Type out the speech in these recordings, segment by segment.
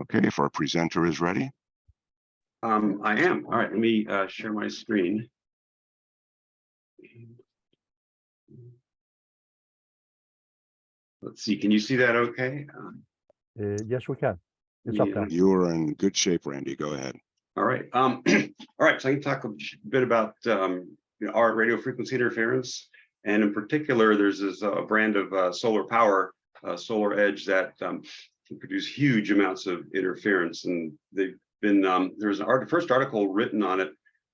Okay, if our presenter is ready. I am. All right, let me share my screen. Let's see, can you see that okay? Yes, we can. It's Yeah. up there. You are in good shape, Randy. Go ahead. All right. All right, so I can talk a bit about our radio frequency interference. And in particular, there's this brand of solar power, Solar Edge, that can produce huge amounts of interference. And they've been, there's the first article written on it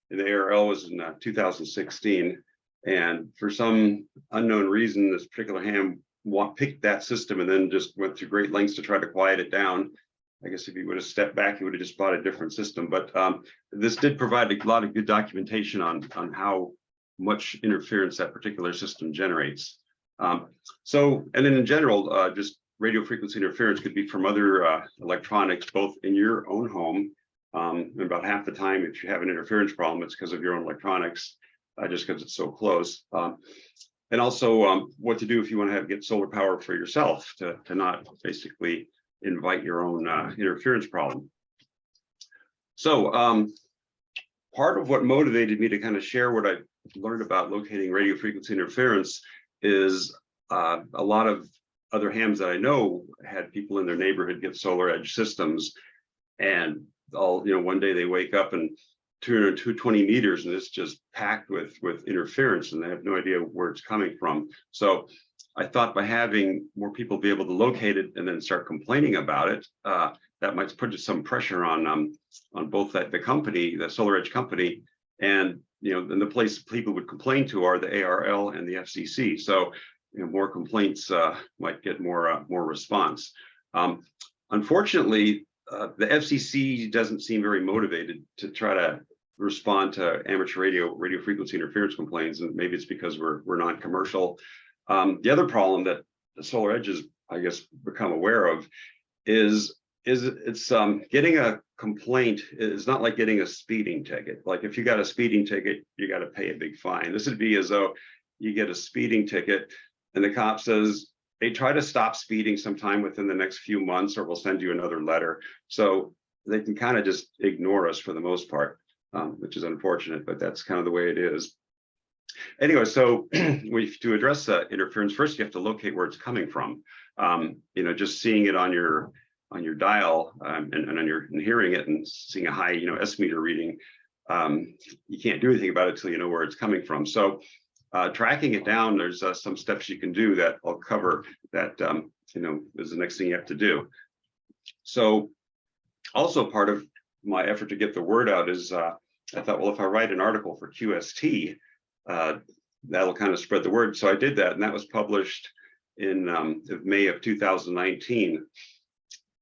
in the ARRL was in 2016. And for some unknown reason, this particular ham picked that system and then just went through great lengths to try to quiet it down. I guess if he would have stepped back, he would have just bought a different system. But this did provide a lot of good documentation on how much interference that particular system generates. And then in general, just radio frequency interference could be from other electronics, both in your own home. And about half the time, if you have an interference problem, it's because of your own electronics, just because it's so close. And also what to do if you want to get solar power for yourself to not basically invite your own interference problem. So part of what motivated me to kind of share what I learned about locating radio frequency interference is a lot of other hams that I know had people in their neighborhood get Solar Edge systems, and one day they wake up and 220 meters and it's just packed with interference and they have no idea where it's coming from. So I thought by having more people be able to locate it and then start complaining about it, that might put some pressure on both the company, the Solar Edge company, and then the place people would complain to are the ARRL and the FCC. So more complaints might get more response. Unfortunately, the FCC doesn't seem very motivated to try to respond to amateur radio frequency interference complaints, and maybe it's because we're non-commercial. The other problem that the Solar Edge has, I guess, become aware of is it's getting a complaint is not like getting a speeding ticket. Like if you got a speeding ticket, you got to pay a big fine. This would be as though you get a speeding ticket and the cop says, "Hey, try to stop speeding sometime within the next few months or we'll send you another letter." So they can kind of just ignore us for the most part, which is unfortunate, but that's kind of the way it is. Anyway, so to address interference, first you have to locate where it's coming from. Just seeing it on your dial and hearing it and seeing a high S meter reading, you can't do anything about it until you know where it's coming from. So tracking it down, there's some steps you can do that I'll cover that is the next thing you have to do. So also part of my effort to get the word out is I thought, well, if I write an article for QST, that'll kind of spread the word. So I did that, and that was published in May of 2019.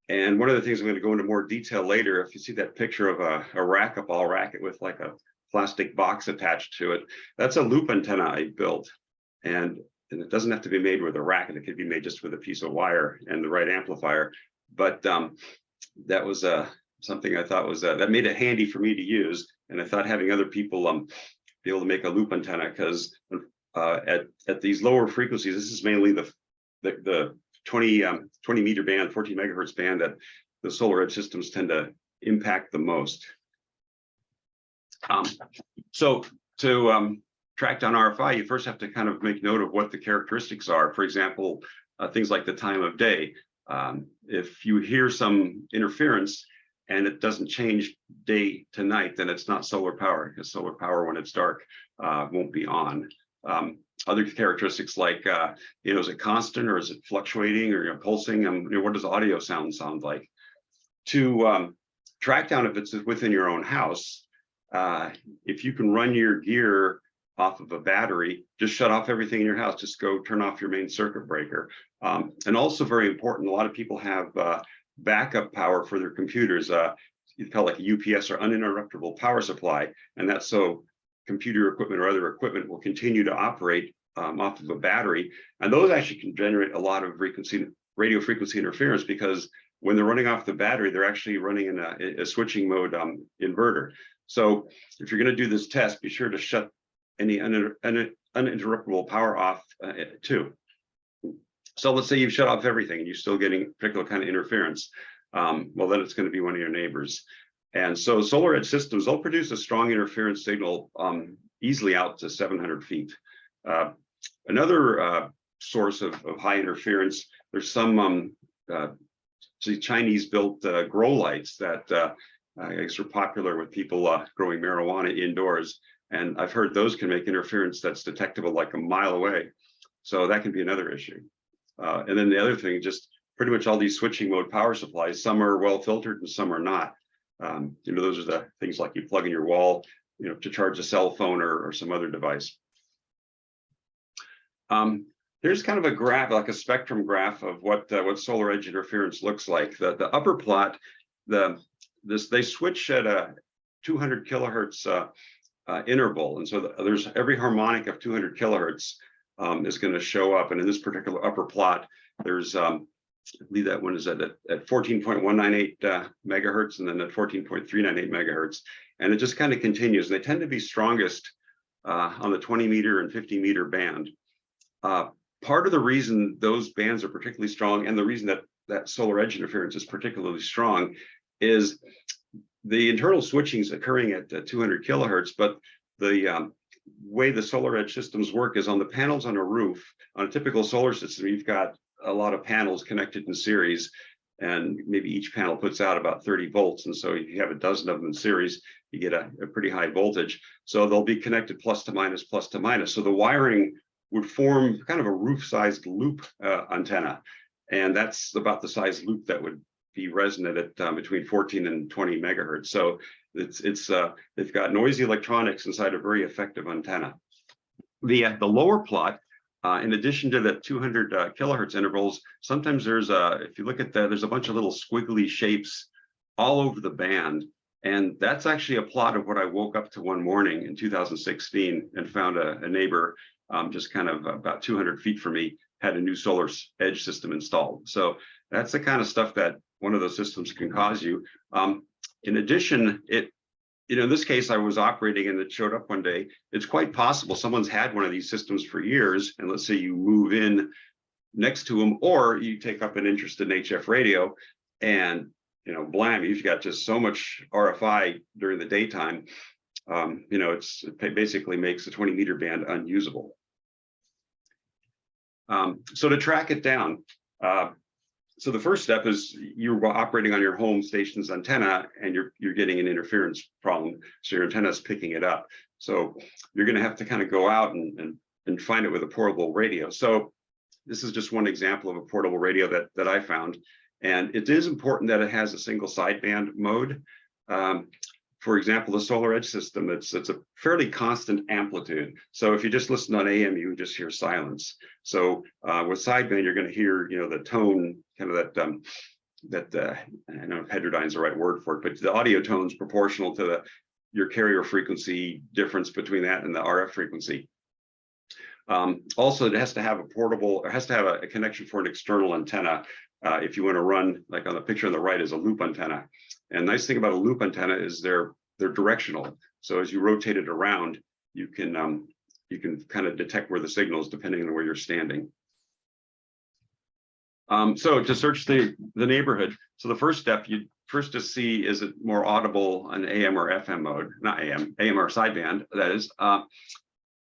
And one of the things I'm going to go into more detail later, if you see that picture of a ball racket with like a plastic box attached to it, that's a loop antenna I built. And it doesn't have to be made with a racket. It could be made just with a piece of wire and the right amplifier. But that was something I thought was that made it handy for me to use. And I thought having other people be able to make a loop antenna, because at these lower frequencies, this is mainly the 20 meter band, 14 megahertz band that the Solar Edge systems tend to impact the most. So to track down RFI, you first have to kind of make note of what the characteristics are. For example, things like the time of day. If you hear some interference and it doesn't change day to night, then it's not solar power, because solar power when it's dark won't be on. Other characteristics like, is it constant or is it fluctuating or pulsing? What does audio sound like? To track down if it's within your own house, if you can run your gear off of a battery, just shut off everything in your house. Just go turn off your main circuit breaker. And also very important, a lot of people have backup power for their computers. You call it like a UPS or uninterruptible power supply, and that's so computer equipment or other equipment will continue to operate off of a battery. And those actually can generate a lot of radio frequency interference, because when they're running off the battery, they're actually running in a switching mode inverter. So if you're going to do this test, be sure to shut any uninterruptible power off too. So let's say you've shut off everything and you're still getting a particular kind of interference. well, then it's going to be one of your neighbors. And so solar edge systems, they'll produce a strong interference signal easily out to 700 feet. Another source of high interference, there's some Chinese-built grow lights that I guess are popular with people growing marijuana indoors. And I've heard those can make interference that's detectable like a mile away. So that can be another issue. And then the other thing, just pretty much all these switching mode power supplies, some are well filtered and some are not. Those are the things like you plug in your wall, to charge a cell phone or some other device. Here's kind of a graph, like a spectrum graph of what solar edge interference looks like. The upper plot, they switch at a 200 kilohertz interval, and so there's every harmonic of 200 kilohertz is going to show up. And in this particular upper plot, there's I believe that one is at 14.198 megahertz, and then at 14.398 megahertz, and it just kind of continues. They tend to be strongest on the 20 meter and 50 meter band. Part of the reason those bands are particularly strong, and the reason that solar edge interference is particularly strong, is the internal switching is occurring at 200 kilohertz, but the way the solar edge systems work is on the panels on a roof. On a typical solar system, you've got a lot of panels connected in series, and maybe each panel puts out about 30 volts. And so if you have a dozen of them in series, you get a pretty high voltage. So they'll be connected plus to minus, plus to minus. So the wiring would form kind of a roof-sized loop antenna. And that's about the size loop that would be resonant at between 14 and 20 megahertz. So they've got noisy electronics inside a very effective antenna. The lower plot, in addition to the 200 kilohertz intervals, sometimes if you look at there's a bunch of little squiggly shapes all over the band. And that's actually a plot of what I woke up to one morning in 2016 and found a neighbor just kind of about 200 feet from me had a new solar edge system installed. So that's the kind of stuff that one of those systems can cause you. In addition, in this case, I was operating and it showed up one day. It's quite possible someone's had one of these systems for years, and let's say you move in next to them, or you take up an interest in HF radio, and blam, you've got just so much RFI during the daytime. It basically makes the 20 meter band unusable. So to track it down, so the first step is you're operating on your home station's antenna, and you're getting an interference problem. So your antenna is picking it up. So you're going to have to kind of go out and find it with a portable radio. So this is just one example of a portable radio that I found. And it is important that it has a single sideband mode. For example, the solar edge system, it's a fairly constant amplitude. So if you just listen on AM, you would just hear silence. So with sideband, you're going to hear, the tone, kind of that I don't know if heterodyne is the right word for it, but the audio tone is proportional to your carrier frequency difference between that and the RF frequency. Also, it has to have a connection for an external antenna. If you want to run, like on the picture on the right, is a loop antenna. And the nice thing about a loop antenna is they're directional. So as you rotate it around, you can kind of detect where the signal is depending on where you're standing. So to search the neighborhood, so the first step, you first to see, is it more audible on AM or FM mode? Not AM or sideband, that is.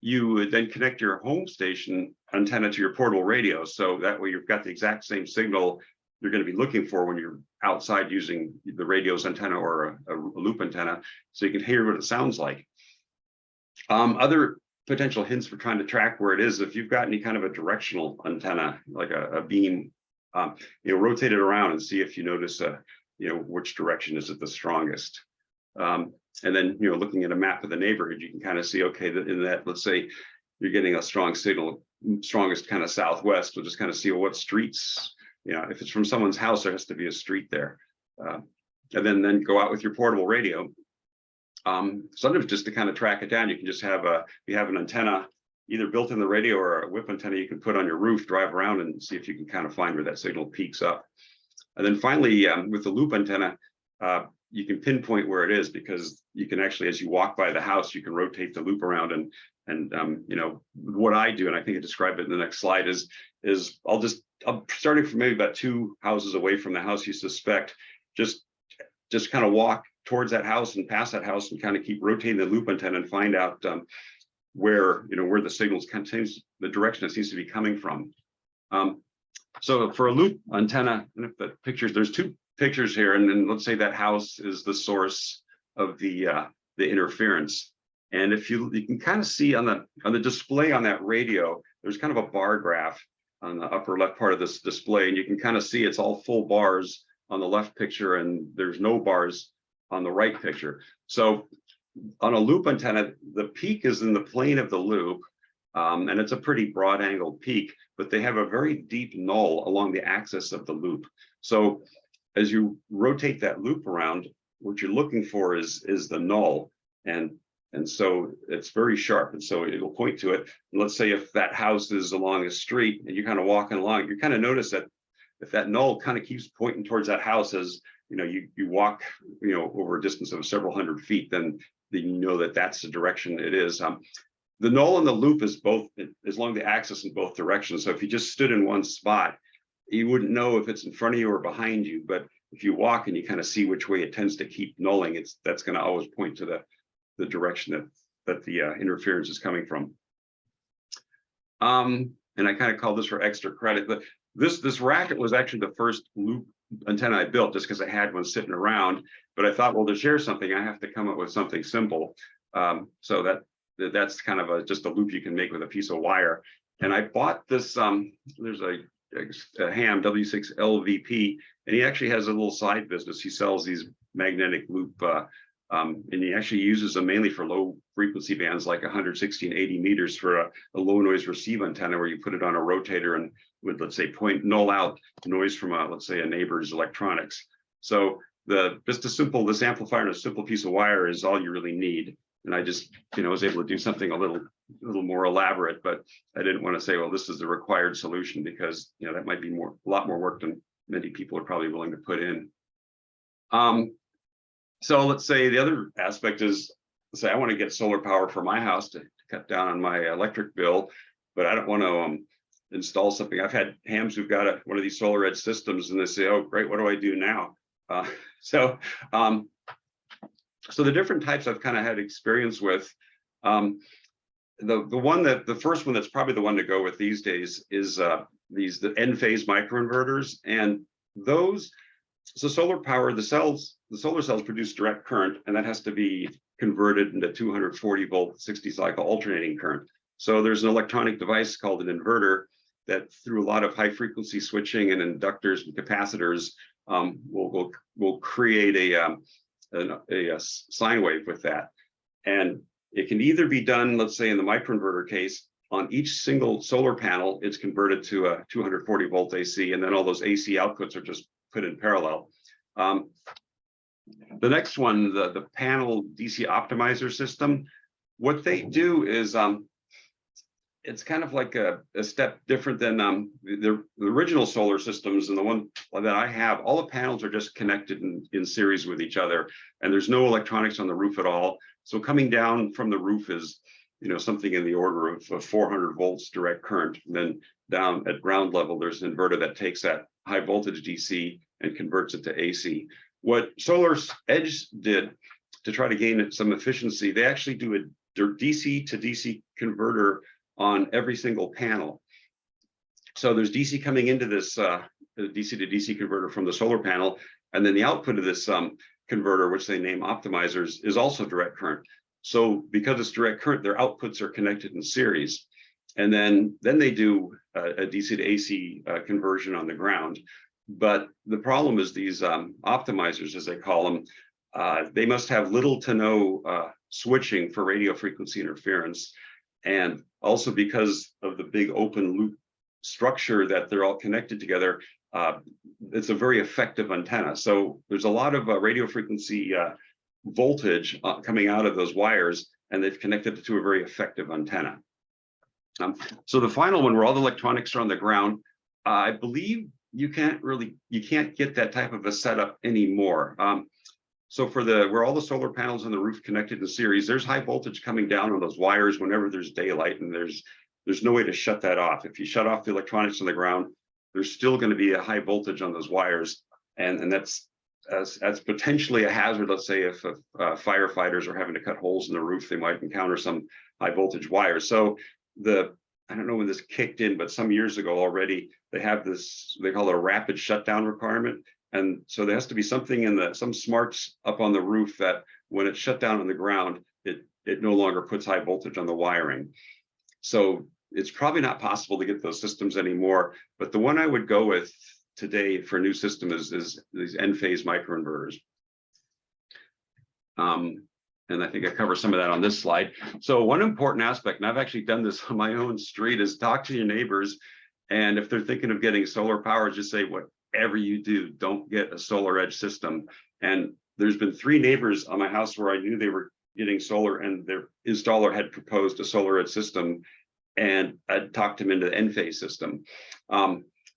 You would then connect your home station antenna to your portable radio. So that way you've got the exact same signal you're going to be looking for when you're outside using the radio's antenna or a loop antenna, so you can hear what it sounds like. Other potential hints for trying to track where it is, if you've got any kind of a directional antenna, like a beam, rotate it around and see if you notice which direction is it the strongest. And then, looking at a map of the neighborhood, you can kind of see, okay, in that, let's say you're getting a strong signal, strongest kind of southwest, we'll just kind of see what streets, if it's from someone's house, there has to be a street there. And then go out with your portable radio. Sometimes just to kind of track it down, you can just have you have an antenna either built in the radio or a whip antenna you can put on your roof, drive around and see if you can kind of find where that signal peaks up. And then finally, with the loop antenna, you can pinpoint where it is, because you can actually, as you walk by the house, you can rotate the loop around. And what I do, and I think I describe it in the next slide, is I'm starting from maybe about 2 houses away from the house you suspect, just kind of walk towards that house and past that house and kind of keep rotating the loop antenna and find out where the signals the direction it seems to be coming from. So for a loop antenna, and if the pictures, there's two pictures here, and then let's say that house is the source of the interference. And if you can kind of see on the display on that radio, there's kind of a bar graph on the upper left part of this display, and you can kind of see it's all full bars on the left picture, and there's no bars on the right picture. So on a loop antenna, the peak is in the plane of the loop, and it's a pretty broad angled peak, but they have a very deep null along the axis of the loop. So as you rotate that loop around, what you're looking for is the null, and so it's very sharp, and so it'll point to it. And let's say if that house is along a street and you're kind of walking along, you kind of notice that if that null kind of keeps pointing towards that house as you walk over a distance of several hundred feet, then you know that that's the direction it is. The null in the loop is along the axis in both directions. So if you just stood in one spot, you wouldn't know if it's in front of you or behind you. But if you walk and you kind of see which way it tends to keep nulling, that's going to always point to the direction that the interference is coming from. And I kind of call this for extra credit. But this racket was actually the first loop antenna I built, just because I had one sitting around. But I thought, well, to share something, I have to come up with something simple. So that's kind of just a loop you can make with a piece of wire. And I bought this. There's a ham W6LVP, and he actually has a little side business. He sells these magnetic loop, and he actually uses them mainly for low frequency bands, like 116, 80 meters for a low noise receive antenna, where you put it on a rotator and would, let's say, null out noise from let's say a neighbor's electronics. So this amplifier and a simple piece of wire is all you really need. And I just was able to do something a little more elaborate, but I didn't want to say, well, this is the required solution, because that might be a lot more work than many people are probably willing to put in. So let's say the other aspect is, let's say I want to get solar power for my house to cut down on my electric bill, but I don't want to install something. I've had hams who've got one of these solar edge systems, and they say, oh, great, what do I do now? So the different types I've kind of had experience with. The first one that's probably the one to go with these days is the end phase microinverters, and those. So solar power, the solar cells produce direct current, and that has to be converted into 240 volt 60 cycle alternating current. So there's an electronic device called an inverter that, through a lot of high frequency switching and inductors and capacitors, will create a sine wave with that. And it can either be done, let's say in the microinverter case, on each single solar panel, it's converted to a 240 volt AC, and then all those AC outputs are just put in parallel. The next one, the panel DC optimizer system, what they do is it's kind of like a step different than the original solar systems. And the one that I have, all the panels are just connected in series with each other, and there's no electronics on the roof at all. So coming down from the roof is something in the order of 400 volts direct current. And then down at ground level, there's an inverter that takes that high voltage DC and converts it to AC. What Solar Edge did to try to gain some efficiency, they actually do a DC to DC converter on every single panel. So there's DC coming into this DC to DC converter from the solar panel, and then the output of this converter, which they name optimizers, is also direct current. So because it's direct current, their outputs are connected in series. And then they do a DC to AC conversion on the ground. But the problem is these optimizers, as they call them, they must have little to no switching for radio frequency interference. And also because of the big open loop structure that they're all connected together, it's a very effective antenna. So there's a lot of radio frequency voltage coming out of those wires, and they've connected it to a very effective antenna. So the final one, where all the electronics are on the ground, I believe you can't get that type of a setup anymore. So for where all the solar panels on the roof connected in series, there's high voltage coming down on those wires whenever there's daylight, and there's no way to shut that off. If you shut off the electronics on the ground, there's still going to be a high voltage on those wires, and that's as potentially a hazard. Let's say if firefighters are having to cut holes in the roof, they might encounter some high voltage wires. So I don't know when this kicked in, but some years ago already, they have this, they call it a rapid shutdown requirement. And so there has to be something in some smarts up on the roof that when it's shut down on the ground, it no longer puts high voltage on the wiring. So it's probably not possible to get those systems anymore. But the one I would go with today for a new system is these N-phase microinverters. And I think I cover some of that on this slide. So one important aspect, and I've actually done this on my own street, is talk to your neighbors. And if they're thinking of getting solar power, just say, whatever you do, don't get a solar edge system. And there's been 3 neighbors on my house where I knew they were getting solar, and their installer had proposed a solar edge system, and I talked them into the N-phase system.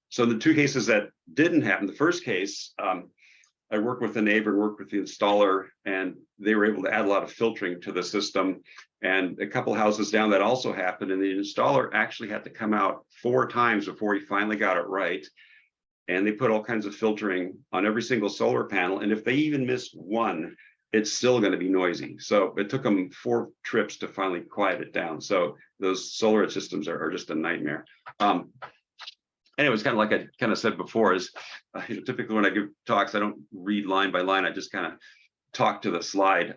So the 2 cases that didn't happen, the first case, I worked with the neighbor and worked with the installer, and they were able to add a lot of filtering to the system. And a couple houses down, that also happened, and the installer actually had to come out 4 times before he finally got it right. And they put all kinds of filtering on every single solar panel, and if they even miss one, it's still going to be noisy. So it took them 4 trips to finally quiet it down. So those solar edge systems are just a nightmare. Anyway, it's kind of like I kind of said before, is typically when I give talks, I don't read line by line. I just kind of talk to the slide.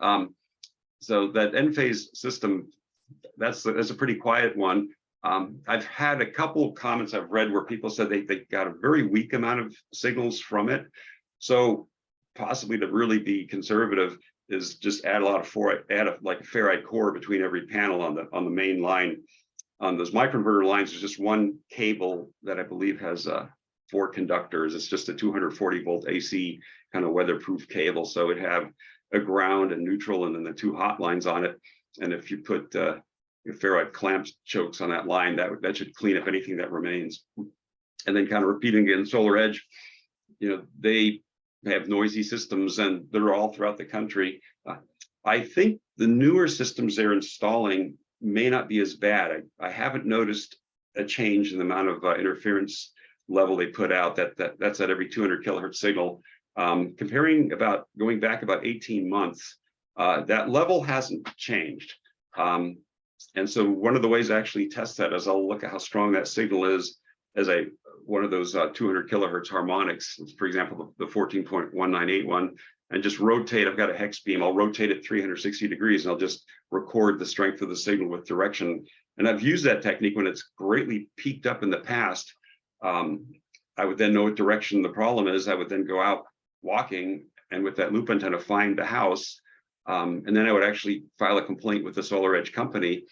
So that N-phase system, that's a pretty quiet one. I've had a couple of comments I've read where people said they got a very weak amount of signals from it. So possibly to really be conservative is just add a lot of like a ferrite core between every panel on the main line. On those microinverter lines, there's just one cable that I believe has 4 conductors. It's just a 240 volt AC kind of weatherproof cable. So it would have a ground and neutral, and then the 2 hot lines on it. And if you put ferrite clamps chokes on that line, that should clean up anything that remains. And then kind of repeating again, solar edge, they have noisy systems, and they're all throughout the country. I think the newer systems they're installing may not be as bad. I haven't noticed a change in the amount of interference level they put out. That's at every 200 kilohertz signal. Going back about 18 months, that level hasn't changed. And so one of the ways I actually test that is I'll look at how strong that signal is as one of those 200 kilohertz harmonics, for example, the 14.1981. And just rotate. I've got a hex beam. I'll rotate it 360 degrees, and I'll just record the strength of the signal with direction. And I've used that technique when it's greatly peaked up in the past. I would then know what direction the problem is. I would then go out walking, and with that loop antenna, find the house. And then I would actually file a complaint with the solar edge company,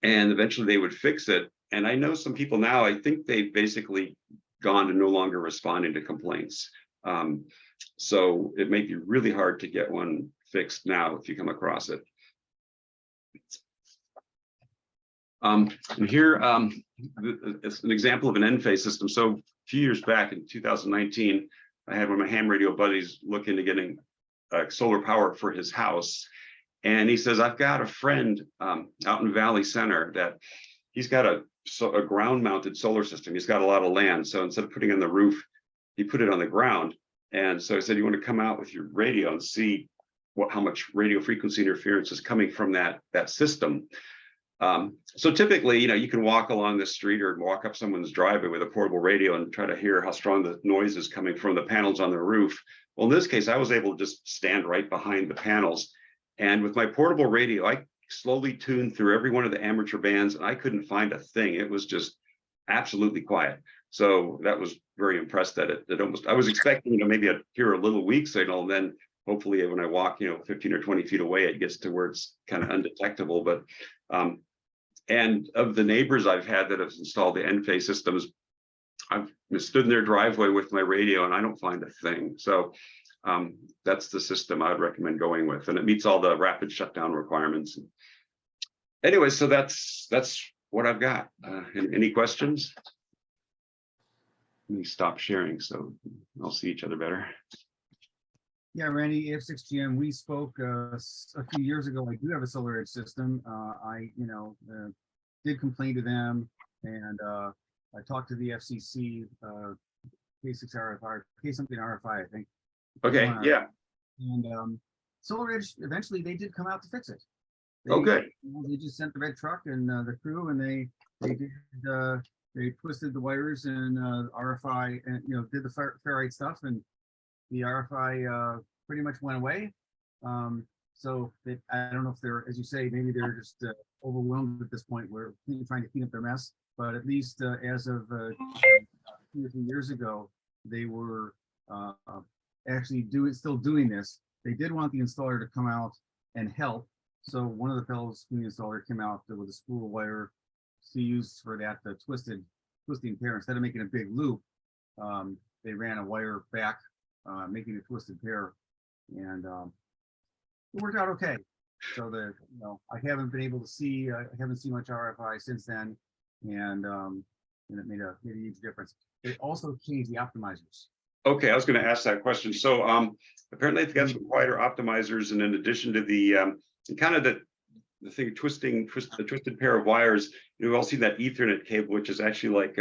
and eventually they would fix it. And I know some people now, I think they've basically gone to no longer responding to complaints. So it may be really hard to get one fixed now if you come across it. And here, it's an example of an N-phase system. So a few years back in 2019, I had one of my ham radio buddies look into getting solar power for his house. And he says, I've got a friend out in Valley Center that he's got a ground mounted solar system. He's got a lot of land. So instead of putting it on the roof, he put it on the ground. And so I said, you want to come out with your radio and see how much radio frequency interference is coming from that system. So typically, you can walk along the street or walk up someone's driveway with a portable radio and try to hear how strong the noise is coming from the panels on the roof. Well, in this case, I was able to just stand right behind the panels. And with my portable radio, I slowly tuned through every one of the amateur bands, and I couldn't find a thing. It was just absolutely quiet. So that was very impressed that I was expecting, maybe I'd hear a little weak signal, and then hopefully when I walk, 15 or 20 feet away, it gets to where it's kind of undetectable. But, and of the neighbors I've had that have installed the N-phase systems, I've stood in their driveway with my radio and I don't find a thing. So that's the system I would recommend going with, and it meets all the rapid shutdown requirements. Anyway, so that's what I've got. Any questions? Let me stop sharing so I'll see each other better. Yeah, Randy, AF6GM, we spoke a few years ago. I do have a solar edge system. I did complain to them, and I talked to the FCC, K6RFI, K something RFI, I think, Okay, Wow. yeah. And Solar Edge, eventually they did come out to fix it. They, Oh, good. They just sent the red truck and the crew, and they twisted the wires and RFI, and did the ferrite stuff, and the RFI pretty much went away. So I don't know if they're, as you say, maybe they're just overwhelmed at this point. We're trying to clean up their mess, but at least as of 2 or 3 years ago, they were actually still doing this. They did want the installer to come out and help. So one of the fellows from the installer came out with a spool of wire to use for that twisting pair. Instead of making a big loop, they ran a wire back, making a twisted pair, and it worked out okay. So I haven't been able to see, I haven't seen much RFI since then, and it made a huge difference. It also changed the optimizers. Okay, I was going to ask that question. So apparently they've got some quieter optimizers, and in addition to the kind of the thing the twisted pair of wires, we've all seen that Ethernet cable, which is actually like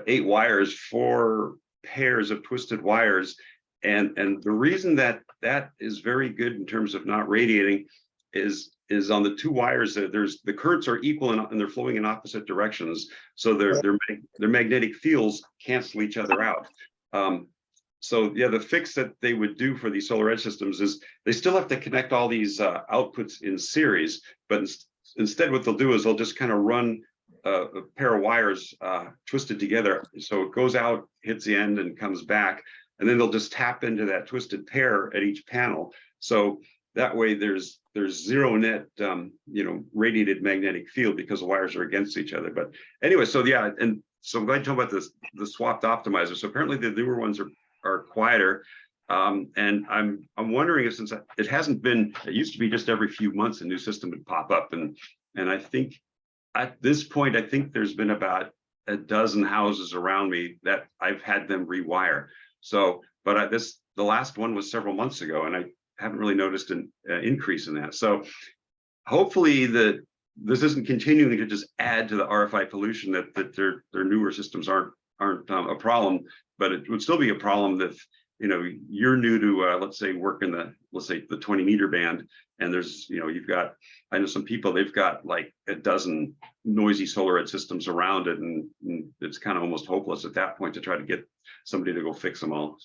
8 wires, 4 pairs of twisted wires. And the reason that is very good in terms of not radiating is on the 2 wires that the currents are equal and they're flowing in opposite directions. So their magnetic fields cancel each other out. So yeah, the fix that they would do for these solar edge systems is they still have to connect all these outputs in series, but instead what they'll do is they'll just kind of run a pair of wires twisted together. So it goes out, hits the end, and comes back, and then they'll just tap into that twisted pair at each panel. So that way there's zero net radiated magnetic field because the wires are against each other. But anyway, so yeah, and so I'm glad you talk about the swapped optimizer. So apparently the newer ones are quieter. And I'm wondering if, since it hasn't been, it used to be just every few months a new system would pop up, and I think at this point, I think there's been about a dozen houses around me that I've had them rewire. So, but the last one was several months ago, and I haven't really noticed an increase in that. So hopefully this isn't continuing to just add to the RFI pollution, that their newer systems aren't a problem, but it would still be a problem if you're new to let's say work in the 20 meter band, and there's I know some people, they've got like a dozen noisy solar edge systems around it, and it's kind of almost hopeless at that point to try to get somebody to go fix them all.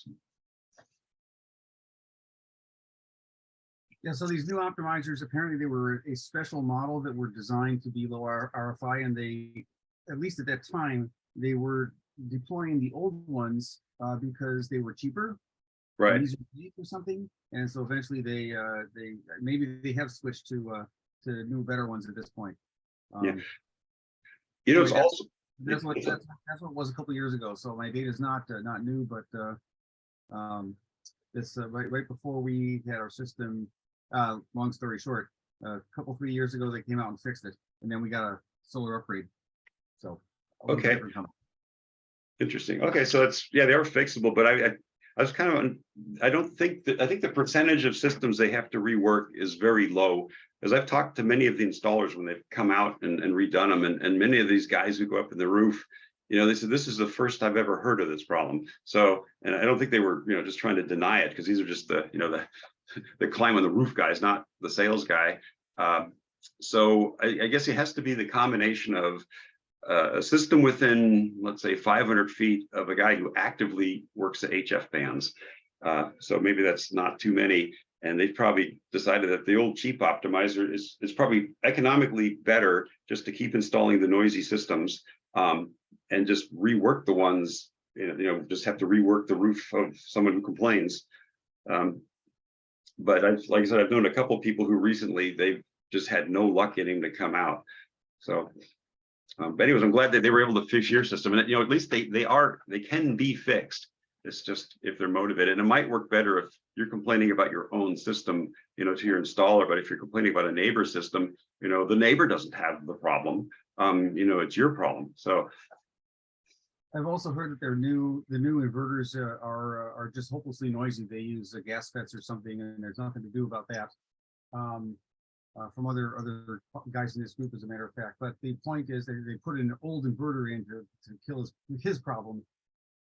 Yeah, so these new optimizers, apparently they were a special model that were designed to be low RFI, and they, at least at that time, they were deploying the old ones because they were cheaper, Right. easier to make or something. And so eventually they maybe they have switched to new, better ones at this point. Yeah. It's anyway, also that's what it was a couple years ago. So my data is not new, but this right before we had our system. Long story short, a couple 3 years ago they came out and fixed it, and then we got a solar upgrade. So okay, interesting. Okay, so they are fixable, but I was kind of, I think the percentage of systems they have to rework is very low, as I've talked to many of the installers when they've come out and redone them, and many of these guys who go up in the roof, they said, this is the first I've ever heard of this problem. So, and I don't think they were just trying to deny it, because these are just the climb on the roof guys, not the sales guy. So I guess it has to be the combination of a system within, let's say, 500 feet of a guy who actively works the HF bands. So maybe that's not too many. And they've probably decided that the old cheap optimizer is probably economically better just to keep installing the noisy systems, and just rework the ones, just have to rework the roof of someone who complains. But like I said, I've known a couple of people who recently, they've just had no luck getting to come out. So, but anyways, I'm glad that they were able to fix your system, and at least they can be fixed. It's just if they're motivated, and it might work better if you're complaining about your own system, to your installer. But if you're complaining about a neighbor's system, the neighbor doesn't have the problem. It's your problem. So. I've also heard that the new inverters are just hopelessly noisy. They use gas FETs or something, and there's nothing to do about that. From other guys in this group, as a matter of fact. But the point is that they put an old inverter in to kill his problem.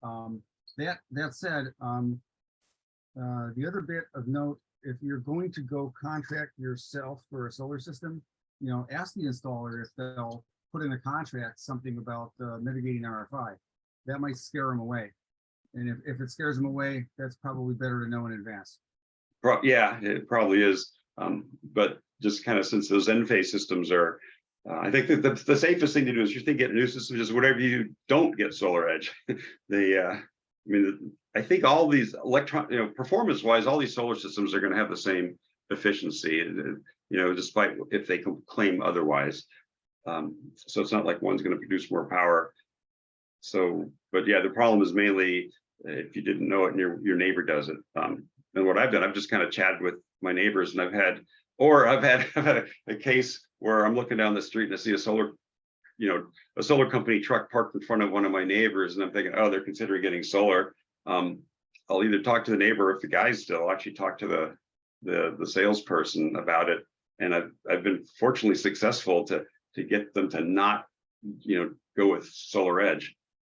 That said, The other bit of note, if you're going to go contract yourself for a solar system, ask the installer if they'll put in a contract something about mitigating RFI. That might scare them away. And if it scares them away, that's probably better to know in advance. Yeah, it probably is. But just kind of since those end phase systems are, I think that the safest thing to do is you think get a new system, just whatever you don't get solar edge. I think all these performance wise, all these solar systems are going to have the same efficiency, despite if they claim otherwise. So it's not like one's going to produce more power. So, but yeah, the problem is mainly if you didn't know it and your neighbor does it. And what I've done, I've just kind of chatted with my neighbors, and I've had a case where I'm looking down the street and I see a solar company truck parked in front of one of my neighbors, and I'm thinking, oh, they're considering getting solar. I'll either talk to the neighbor, if the guy's still, I'll actually talk to the salesperson about it, and I've been fortunately successful to get them to not go with solar edge.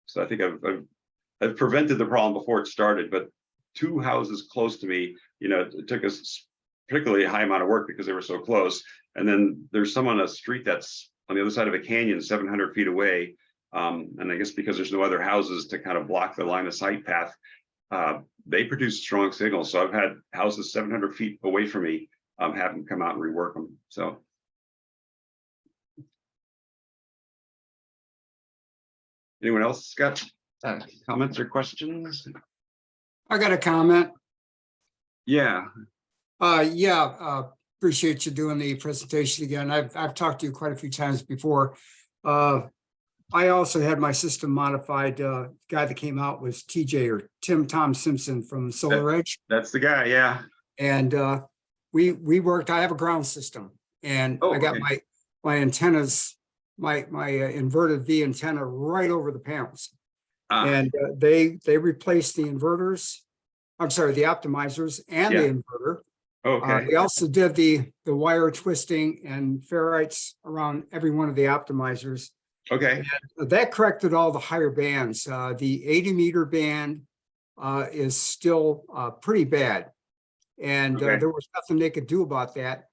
So I think I've prevented the problem before it started. But 2 houses close to me, it took us particularly a high amount of work because they were so close. And then there's some on a street that's on the other side of a canyon, 700 feet away. And I guess because there's no other houses to kind of block the line of sight path, they produce strong signals. So I've had houses 700 feet away from me have them come out and rework them. So. Anyone else got comments or questions? I got a comment. Yeah. Appreciate you doing the presentation again. I've talked to you quite a few times before. I also had my system modified. Guy that came out was Tom Simpson from Solar Edge. That's the guy, yeah. And we worked. I have a ground system, and I got my antennas, my inverted V antenna right over the panels. And they replaced the inverters. I'm sorry, the optimizers and the inverter. Okay. We also did the wire twisting and ferrites around every one of the optimizers. Okay. And that corrected all the higher bands. The 80 meter band is still pretty bad. And there was nothing they could do about that.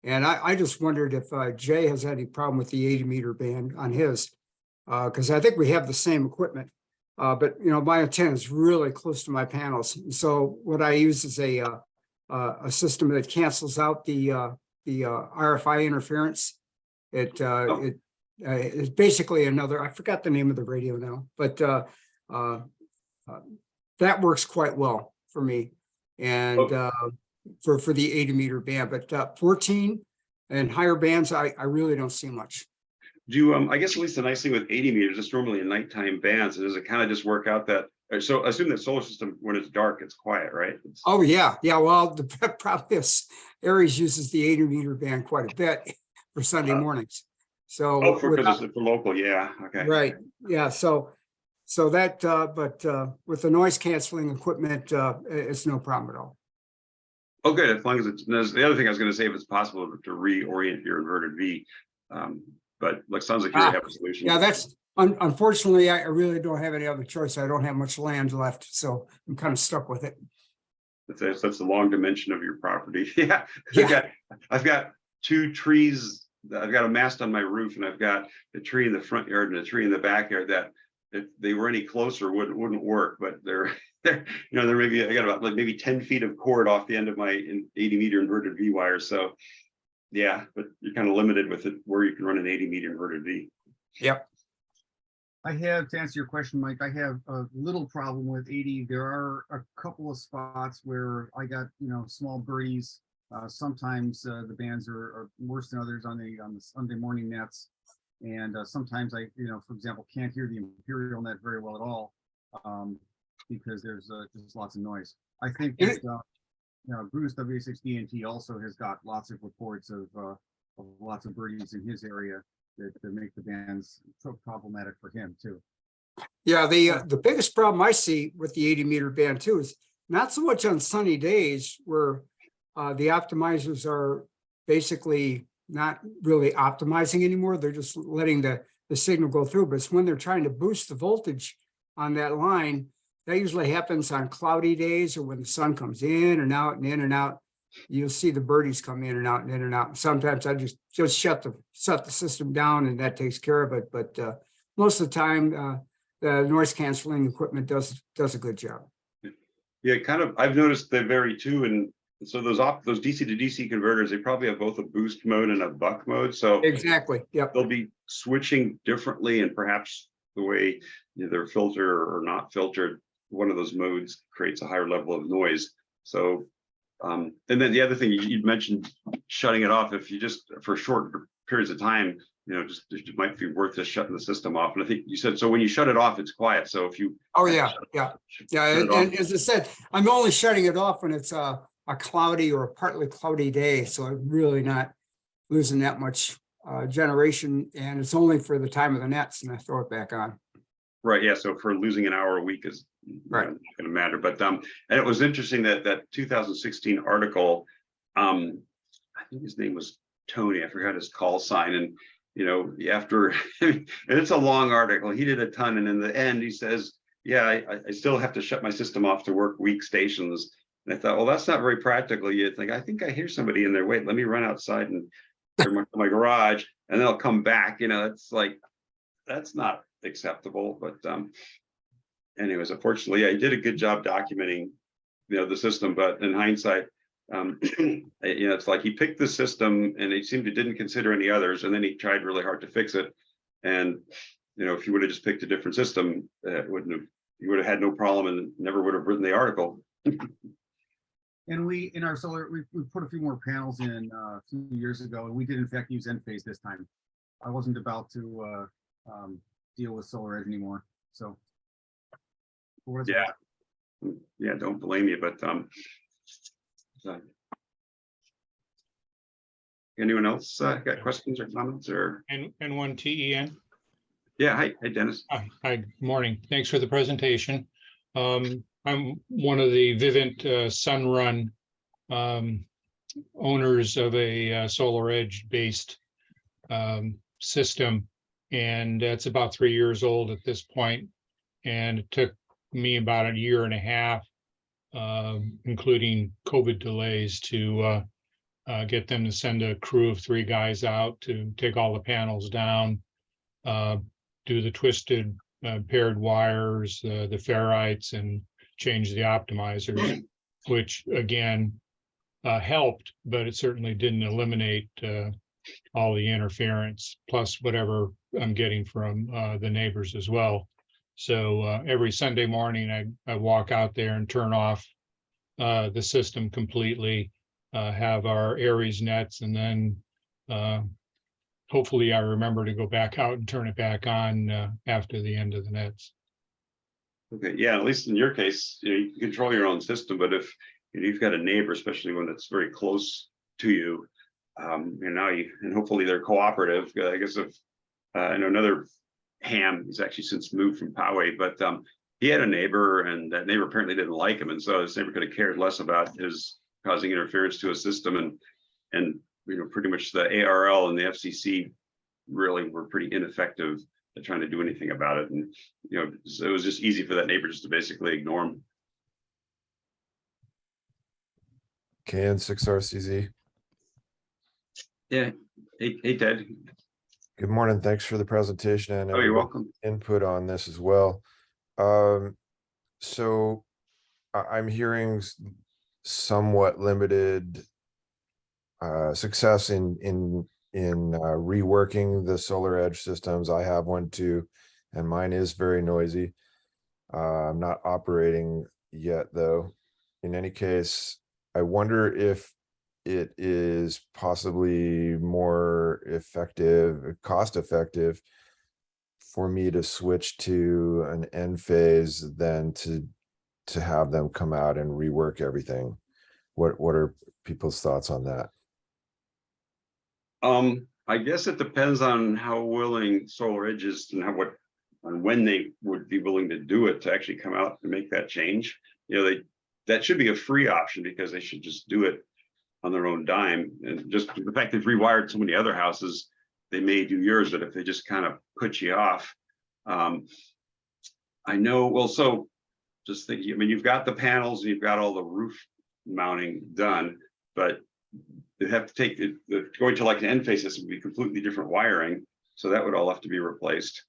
And I just wondered if Jay has any problem with the 80 meter band on his, because I think we have the same equipment. But my antenna is really close to my panels. So what I use is a system that cancels out the RFI interference. It's basically another, I forgot the name of the radio now, but that works quite well for me. And for the 80 meter band, but 14 and higher bands, I really don't see much. Do you, I guess at least the nice thing with 80 meters, it's normally in nighttime bands. Does it kind of just work out that, so assume that solar system, when it's dark, it's quiet, right? Oh yeah. Well, the problem is Aries uses the 80 meter band quite a bit for Sunday mornings. So because it's for local, yeah. Okay. Right. Yeah. So that, but with the noise canceling equipment, it's no problem at all. Oh, good. As long as it's, the other thing I was going to say, if it's possible to reorient your inverted V, but like sounds like you have a solution. Yeah, that's unfortunately, I really don't have any other choice. I don't have much land left, so I'm kind of stuck with it. That's the long dimension of your property. Yeah. I've got 2 trees. I've got a mast on my roof, and I've got a tree in the front yard and a tree in the backyard that, if they were any closer, wouldn't work. But they're maybe, I got about like maybe 10 feet of cord off the end of my 80 meter inverted V wire. So yeah, but you're kind of limited with it where you can run an 80 meter inverted V. Yep. I have, to answer your question, Mike, I have a little problem with 80. There are a couple of spots where I got, small birdies. Sometimes the bands are worse than others on the Sunday morning nets. And sometimes I, for example, can't hear the Imperial net very well at all because there's just lots of noise. I think that, Bruce W6DNT also has got lots of reports of lots of birdies in his area that make the bands so problematic for him too. Yeah, the biggest problem I see with the 80 meter band too is not so much on sunny days where the optimizers are basically not really optimizing anymore. They're just letting the signal go through, but it's when they're trying to boost the voltage on that line that usually happens on cloudy days or when the sun comes in and out and in and out. You'll see the birdies come in and out and in and out. Sometimes I just shut the system down and that takes care of it. But most of the time, the noise canceling equipment does a good job. Yeah, kind of. I've noticed they vary too, and so those DC to DC converters, they probably have both a boost mode and a buck mode. So Exactly. Yep. they'll be switching differently, and perhaps the way they're filtered or not filtered, one of those modes creates a higher level of noise. So, and then the other thing you mentioned, shutting it off. If you just for short periods of time, just it might be worth just shutting the system off. And I think you said so when you shut it off, it's quiet. So if you Oh yeah. And as I said, I'm only shutting it off when it's a cloudy or a partly cloudy day. So I'm really not losing that much generation, and it's only for the time of the nets, and I throw it back on. Right. Yeah. So for losing an hour a week is Right. not going to matter. But and it was interesting that 2016 article. I think his name was Tony. I forgot his call sign. And after and it's a long article. He did a ton, and in the end, he says, "Yeah, I still have to shut my system off to work weak stations." And I thought, well, that's not very practical. You think, I think I hear somebody in there. Wait, let me run outside and my garage, and then I'll come back. It's like that's not acceptable. But anyways, unfortunately, I did a good job documenting the system, but in hindsight, it's like he picked the system and he seemed to didn't consider any others, and then he tried really hard to fix it. And if you would have just picked a different system, you would have had no problem and never would have written the article. And in our solar, we put a few more panels in a few years ago, and we did in fact use Enphase this time. I wasn't about to deal with Solar Edge anymore. So Yeah, don't blame you. But anyone else got questions or comments or? And one TEN. Yeah, hi Dennis. Hi, good morning. Thanks for the presentation. I'm one of the Vivint Sunrun owners of a Solar Edge based system, and it's about 3 years old at this point. And it took me about a year and a half, including COVID delays, to get them to send a crew of 3 guys out to take all the panels down, do the twisted paired wires, the ferrites, and change the optimizers, which again helped, but it certainly didn't eliminate all the interference, plus whatever I'm getting from the neighbors as well. So every Sunday morning, I walk out there and turn off the system completely, have our Aries nets, and then hopefully I remember to go back out and turn it back on after the end of the nets. Okay, yeah, at least in your case, you can control your own system, but if you've got a neighbor, especially one that's very close to you, and hopefully they're cooperative. I guess if I know another ham, he's actually since moved from Poway, but he had a neighbor, and that neighbor apparently didn't like him, and so this neighbor could have cared less about his causing interference to a system, and pretty much the ARRL and the FCC really were pretty ineffective at trying to do anything about it. And so it was just easy for that neighbor just to basically ignore him. KN6RCZ. Yeah. Hey Ted. Good morning. Thanks for the presentation and Oh, you're welcome. input on this as well. So I'm hearing somewhat limited success in reworking the Solar Edge systems. I have one too, and mine is very noisy. I'm not operating yet though. In any case, I wonder if it is possibly more effective, cost effective for me to switch to an Enphase than to have them come out and rework everything. What are people's thoughts on that? I guess it depends on how willing Solar Edge is and when they would be willing to do it, to actually come out and make that change. That should be a free option, because they should just do it on their own dime. And just the fact they've rewired so many other houses, they may do yours, but if they just kind of put you off, I know. Well, so just thinking, I mean, you've got the panels, and you've got all the roof mounting done, but they have to take it, going to like an end phase system would be completely different wiring. So that would all have to be replaced.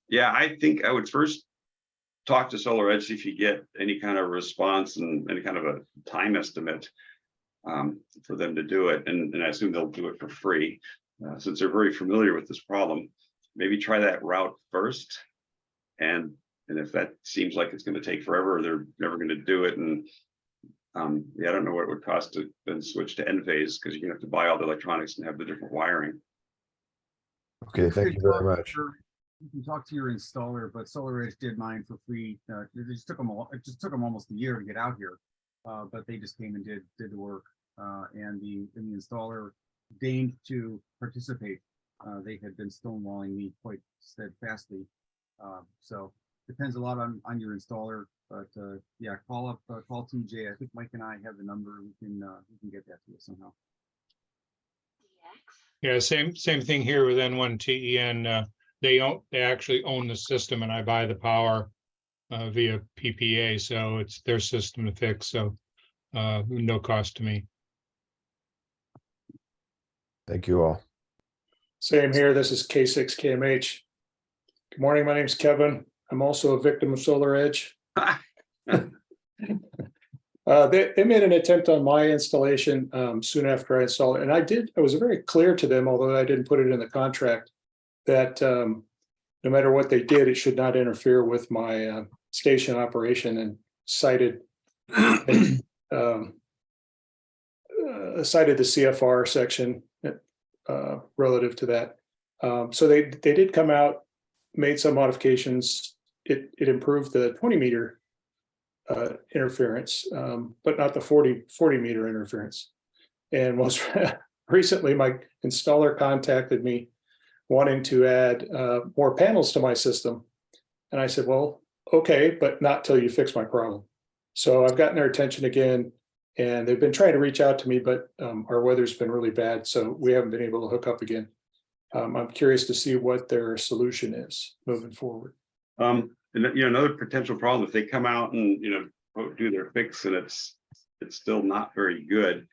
Yeah, I think I would first talk to SolarEdge, see if you get any kind of response and any kind of a time estimate for them to do it. And I assume they'll do it for free since they're very familiar with this problem. Maybe try that route first. And if that seems like it's going to take forever, or they're never going to do it. And yeah, I don't know what it would cost to then switch to end phase, because you're going to have to buy all the electronics and have the different wiring. Okay, thank you very much. You can talk to your installer, but SolarEdge did mine for free. It just took them almost a year to get out here, but they just came and did the work. And the installer deigned to participate. They had been stonewalling me quite steadfastly. So depends a lot on your installer, but yeah, call TJ. I think Mike and I have the number. We can get that to you somehow. Yeah, same thing here with N1TEN. They actually own the system, and I buy the power via PPA, so it's their system to fix. So no cost to me. Thank you all. Same here. This is K6KMH. Good morning. My name's Kevin. I'm also a victim of SolarEdge. They made an attempt on my installation soon after I installed it. And I was very clear to them, although I didn't put it in the contract, that no matter what they did, it should not interfere with my station operation, and cited the CFR section relative to that. So they did come out, made some modifications. It improved the 20 meter interference, but not the 40 meter interference. And most recently, my installer contacted me wanting to add more panels to my system. And I said, well, okay, but not till you fix my problem. So I've gotten their attention again, and they've been trying to reach out to me, but our weather's been really bad, so we haven't been able to hook up again. I'm curious to see what their solution is moving forward. And another potential problem, if they come out and do their fix and it's still not very good.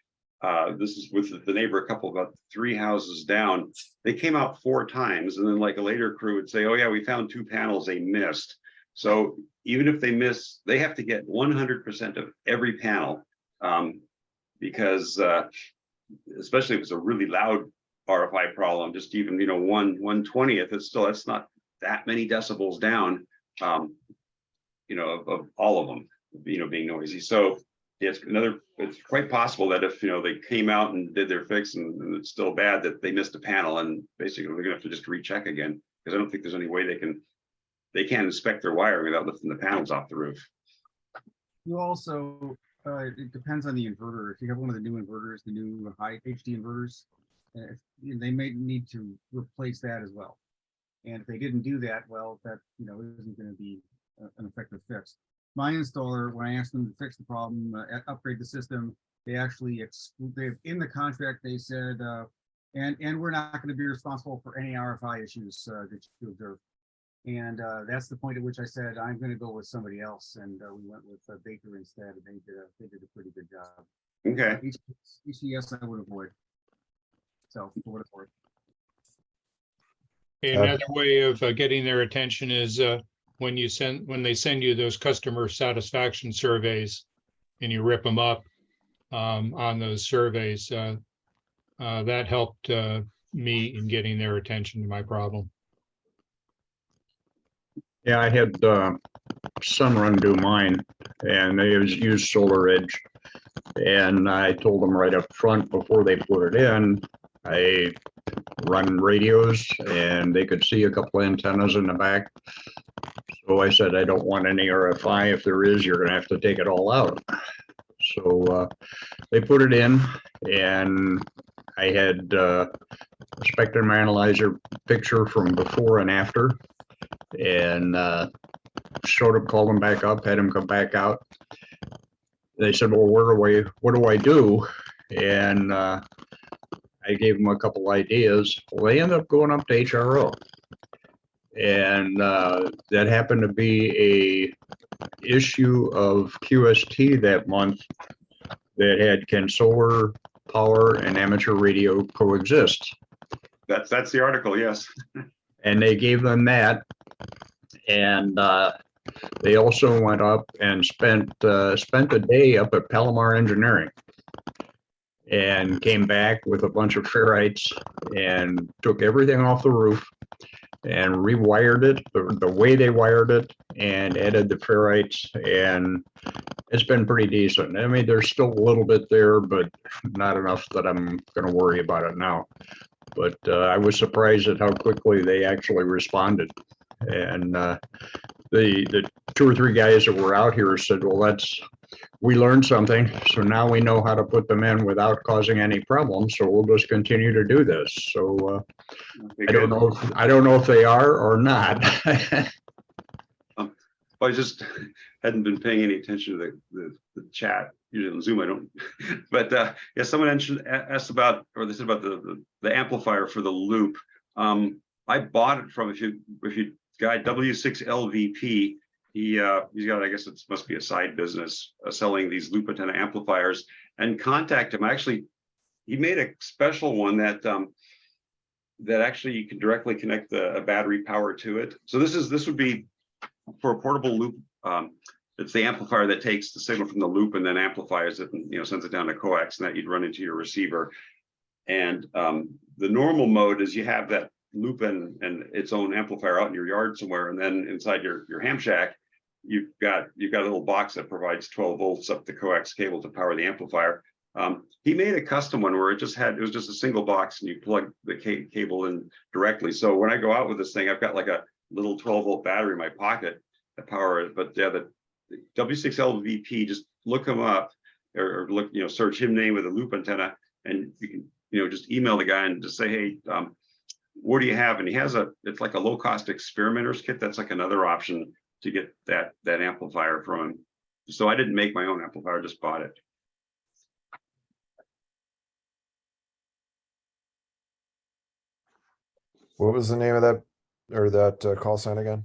This is with the neighbor, a couple about 3 houses down. They came out 4 times, and then like a later crew would say, oh yeah, we found 2 panels they missed. So even if they miss, they have to get 100% of every panel, because especially if it's a really loud RFI problem, just even 1/20th, that's not that many decibels down, of all of them, being noisy. So it's quite possible that if they came out and did their fix and it's still bad, that they missed a panel, and basically they're gonna have to just recheck again, because I don't think there's any way they can inspect their wiring without lifting the panels off the roof. You also, it depends on the inverter. If you have one of the new inverters, the new high HD inverters, they may need to replace that as well. And if they didn't do that, well, that isn't going to be an effective fix. My installer, when I asked them to fix the problem, upgrade the system, they actually in the contract they said, and we're not going to be responsible for any RFI issues that you observe. And that's the point at which I said I'm going to go with somebody else, and we went with Baker instead, and they did a pretty good job. Okay. ECS I would avoid. So for what it's worth. Another way of getting their attention is when they send you those customer satisfaction surveys, and you rip them up on those surveys. That helped me in getting their attention to my problem. Yeah, I had Sunrun do mine, and they used SolarEdge, and I told them right up front before they put it in, I run radios, and they could see a couple antennas in the back. So I said, I don't want any RFI. If there is, you're going to have to take it all out. So they put it in, and I had a spectrum analyzer picture from before and after, and showed them, called them back up, had them come back out. They said, well, what do I do? And I gave them a couple ideas. Well, they ended up going up to ARRL. And that happened to be a issue of QST that month that had can solar power and amateur radio coexist? That's the article, yes. And they gave them that. And they also went up and spent a day up at Palomar Engineering and came back with a bunch of ferrites and took everything off the roof and rewired it the way they wired it and added the ferrites, and it's been pretty decent. I mean, there's still a little bit there, but not enough that I'm going to worry about it now. But I was surprised at how quickly they actually responded. And the 2 or 3 guys that were out here said, well, we learned something. So now we know how to put them in without causing any problems. So we'll just continue to do this. So I don't know if they are or not. I just hadn't been paying any attention to the chat. Usually on Zoom, I don't. But yeah, someone asked about, or they said about the amplifier for the loop. I bought it from, if you guy W6LVP. He's got, I guess it must be a side business selling these loop antenna amplifiers. And contact him. Actually, he made a special one that actually you can directly connect a battery power to it. So this would be for a portable loop. It's the amplifier that takes the signal from the loop and then amplifies it and sends it down to coax, and that you'd run into your receiver. And the normal mode is you have that loop and its own amplifier out in your yard somewhere, and then inside your ham shack, you've got a little box that provides 12 volts up the coax cable to power the amplifier. He made a custom one where it was just a single box and you plug the cable in directly. So when I go out with this thing, I've got like a little 12-volt battery in my pocket to power it. But yeah, the W6LVP, just look him up or look, search him name with a loop antenna, and you can, just email the guy and just say, hey, what do you have? And he has it's like a low-cost experimenter's kit. That's like another option to get that amplifier from him. So I didn't make my own amplifier, just bought it. What was the name of that call sign again?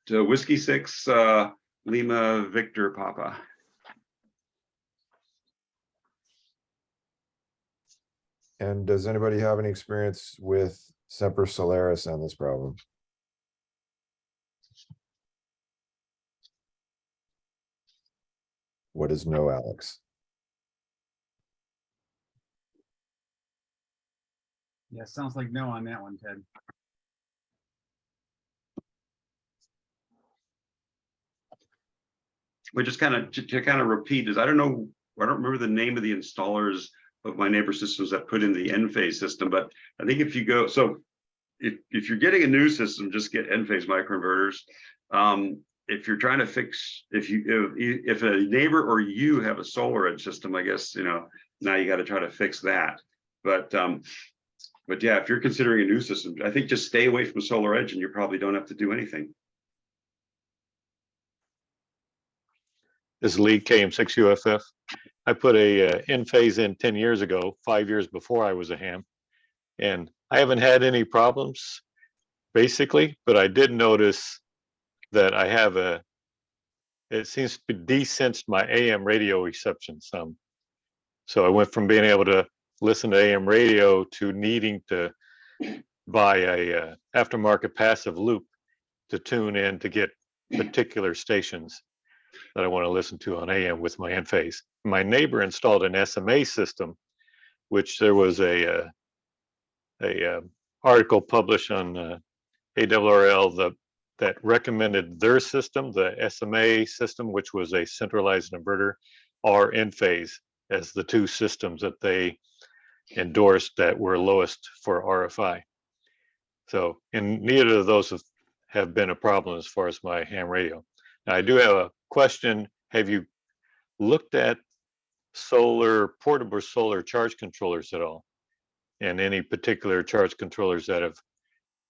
To Whiskey 6 Lima Victor Papa. And does anybody have any experience with Semper Solaris on this problem? What is no, Alex? Yeah, sounds like no on that one, Ted. We just kind of repeat is, I don't remember the name of the installers of my neighbor systems that put in the N-phase system, but I think if you go, so if you're getting a new system, just get N-phase microinverters. If you're trying to fix, if a neighbor or you have a solar edge system, I guess, now you got to try to fix that. But yeah, if you're considering a new system, I think just stay away from solar edge and you probably don't have to do anything. This is Lee KM6UFF. I put a N-phase in 10 years ago, 5 years before I was a ham, and I haven't had any problems basically, but I did notice that I have it seems to desensed my AM radio reception some. So I went from being able to listen to AM radio to needing to buy a aftermarket passive loop to tune in to get particular stations that I want to listen to on AM with my N-phase. My neighbor installed an SMA system, which there was a article published on ARRL that recommended their system, the SMA system, which was a centralized inverter, or N-phase as the two systems that they endorsed that were lowest for RFI. So, and neither of those have been a problem as far as my ham radio. Now, I do have a question. Have you looked at portable solar charge controllers at all? And any particular charge controllers that have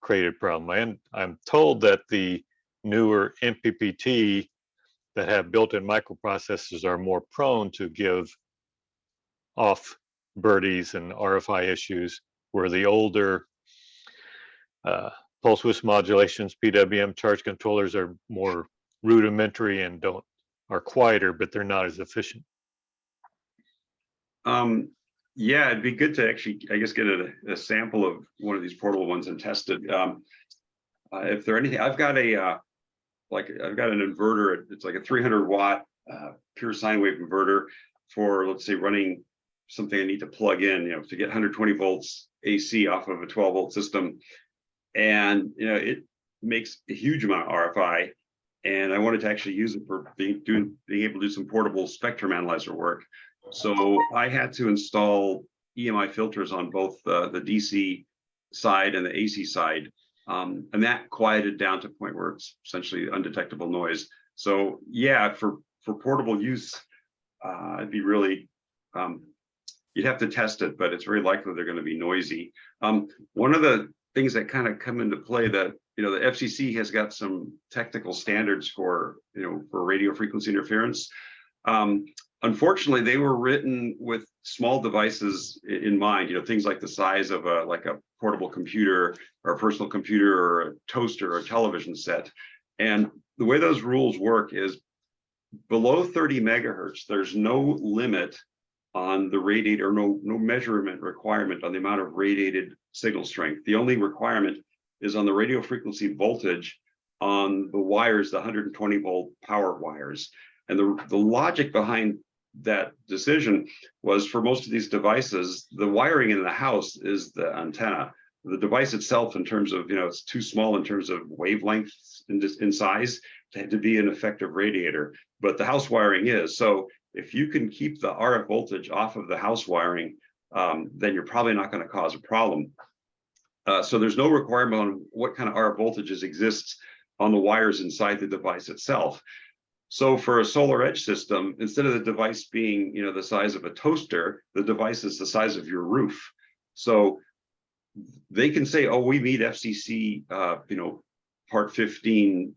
created problem? And I'm told that the newer MPPT that have built-in microprocessors are more prone to give off birdies and RFI issues, where the older pulse width modulations, PWM charge controllers are more rudimentary and are quieter, but they're not as efficient. Yeah, it'd be good to actually, I guess, get a sample of one of these portable ones and test it. If there anything, I've got an inverter. It's like a 300 watt pure sine wave inverter for, let's say, running something I need to plug in, to get 120 volts AC off of a 12 volt system. And, it makes a huge amount of RFI. And I wanted to actually use it for being able to do some portable spectrum analyzer work. So I had to install EMI filters on both the DC side and the AC side. And that quieted down to a point where it's essentially undetectable noise. So yeah, for portable use, it'd be really, you'd have to test it, but it's very likely they're going to be noisy. One of the things that kind of come into play that, the FCC has got some technical standards for radio frequency interference. Unfortunately, they were written with small devices in mind, things like the size of a portable computer or a personal computer or a toaster or a television set. And the way those rules work is below 30 megahertz, there's no limit on the radiator, or no measurement requirement on the amount of radiated signal strength. The only requirement is on the radio frequency voltage on the wires, the 120 volt power wires. And the logic behind that decision was, for most of these devices, the wiring in the house is the antenna. The device itself, in terms of, it's too small in terms of wavelengths in size to be an effective radiator, but the house wiring is. So if you can keep the RF voltage off of the house wiring, then you're probably not going to cause a problem. So there's no requirement on what kind of RF voltages exists on the wires inside the device itself. So for a solar edge system, instead of the device being, the size of a toaster, the device is the size of your roof. So they can say, oh, we meet FCC, part 15,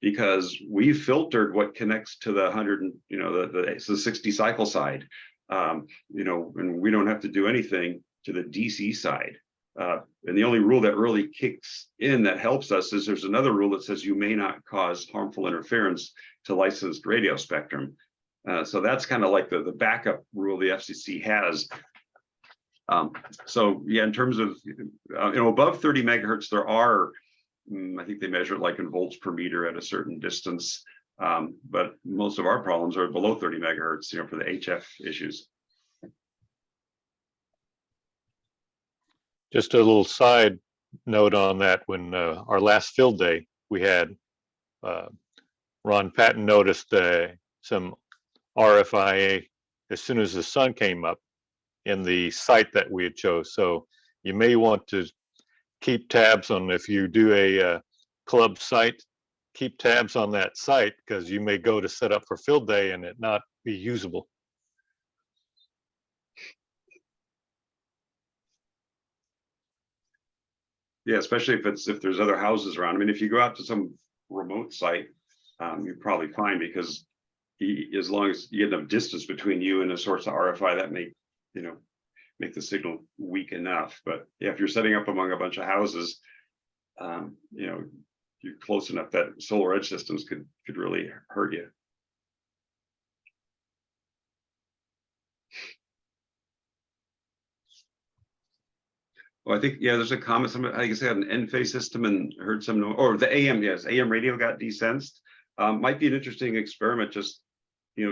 because we filtered what connects to the 100, the 60 cycle side, and we don't have to do anything to the DC side. And the only rule that really kicks in that helps us is there's another rule that says you may not cause harmful interference to licensed radio spectrum. So that's kind of like the backup rule the FCC has. So yeah, in terms of, above 30 megahertz, there are, I think they measure it like in volts per meter at a certain distance. But most of our problems are below 30 megahertz, for the HF issues. Just a little side note on that, when our last field day we had, Ron Patton noticed some RFIA as soon as the sun came up in the site that we had chose. So you may want to keep tabs on, if you do a club site, keep tabs on that site, because you may go to set up for field day and it not be usable. Yeah, especially if there's other houses around. I mean, if you go out to some remote site, you're probably fine, because as long as you get enough distance between you and a source of RFI, that may, make the signal weak enough. But yeah, if you're setting up among a bunch of houses, you're close enough that solar edge systems could really hurt you. Well, I think, yeah, there's a comment. I guess I had an end phase system and heard some, or the AM, yes, AM radio got desensed. Might be an interesting experiment. Just,